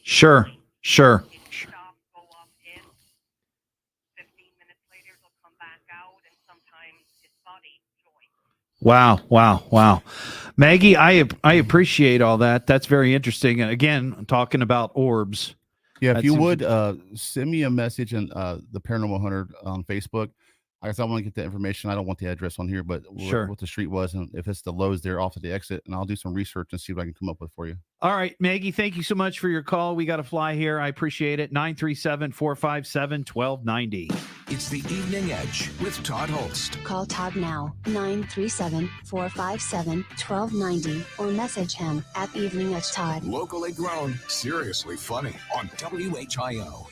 Speaker 2: Sure. Sure. Wow, wow, wow. Maggie, I appreciate all that. That's very interesting. And again, talking about orbs.
Speaker 3: Yeah, if
Speaker 2: That
Speaker 3: you
Speaker 2: seems-
Speaker 3: would send me a message in the Paranormal Hunter on Facebook. I guess I want to get the information. I don't want the address on here, but
Speaker 2: Sure.
Speaker 3: what the street was, and if it's the Lowe's there off at the exit, and I'll do some research and see what I can come up with for you.
Speaker 2: All right, Maggie, thank you so much for your call. We got to fly here. I appreciate it. 937-457-1290.
Speaker 9: It's the Evening Edge with Todd Hollst.
Speaker 6: Call Todd now, 937-457-1290, or message him at Evening Edge Todd.
Speaker 9: Locally grown, seriously funny on WHIO.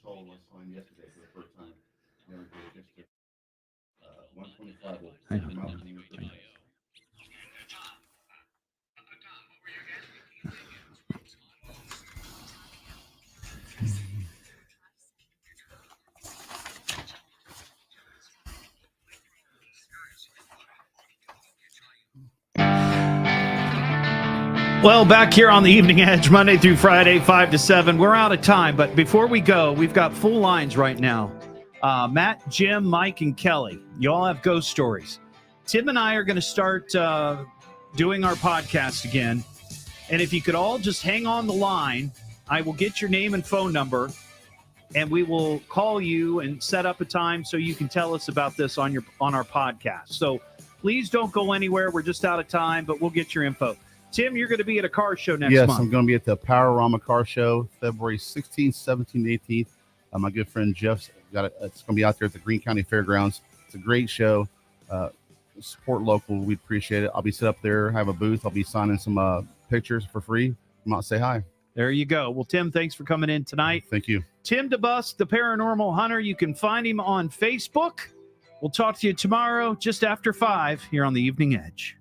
Speaker 3: soul was signed yesterday for the first time. Never did it just 125.
Speaker 2: Hang on, hang on. Well, back here on the Evening Edge, Monday through Friday, 5 to 7. We're out of time, but before we go, we've got full lines right now. Matt, Jim, Mike, and Kelly, you all have ghost stories. Tim and I are going to start doing our podcast again. And if you could all just hang on the line, I will get your name and phone number, and we will call you and set up a time so you can tell us about this on our podcast. So please don't go anywhere. We're just out of time, but we'll get your info. Tim, you're going to be at a car show next month.
Speaker 3: Yes, I'm going to be at the Powerama Car Show, February 16th, 17th, 18th. My good friend Jeff's it's going to be out there at the Greene County Fairgrounds. It's a great show. Support local. We appreciate it. I'll be set up there, have a booth. I'll be signing some pictures for free. Come out and say hi.
Speaker 2: There you go. Well, Tim, thanks for coming in tonight.
Speaker 3: Thank you.
Speaker 2: Tim DeBusk, the Paranormal Hunter. You can find him on Facebook. We'll talk to you tomorrow just after 5 here on the Evening Edge.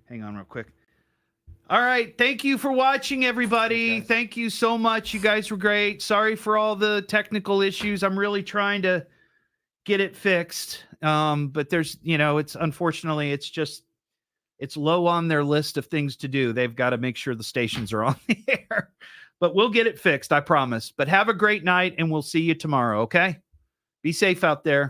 Speaker 2: Hang on real quick. All right. Thank you for watching, everybody. Thank you so much. You guys were great. Sorry for all the technical issues. I'm really trying to get it fixed. But there's, it's unfortunately, it's low on their list of things to do. They've got to make sure the stations are on the air. But we'll get it fixed, I promise. But have a great night, and we'll see you tomorrow, okay? Be safe out there.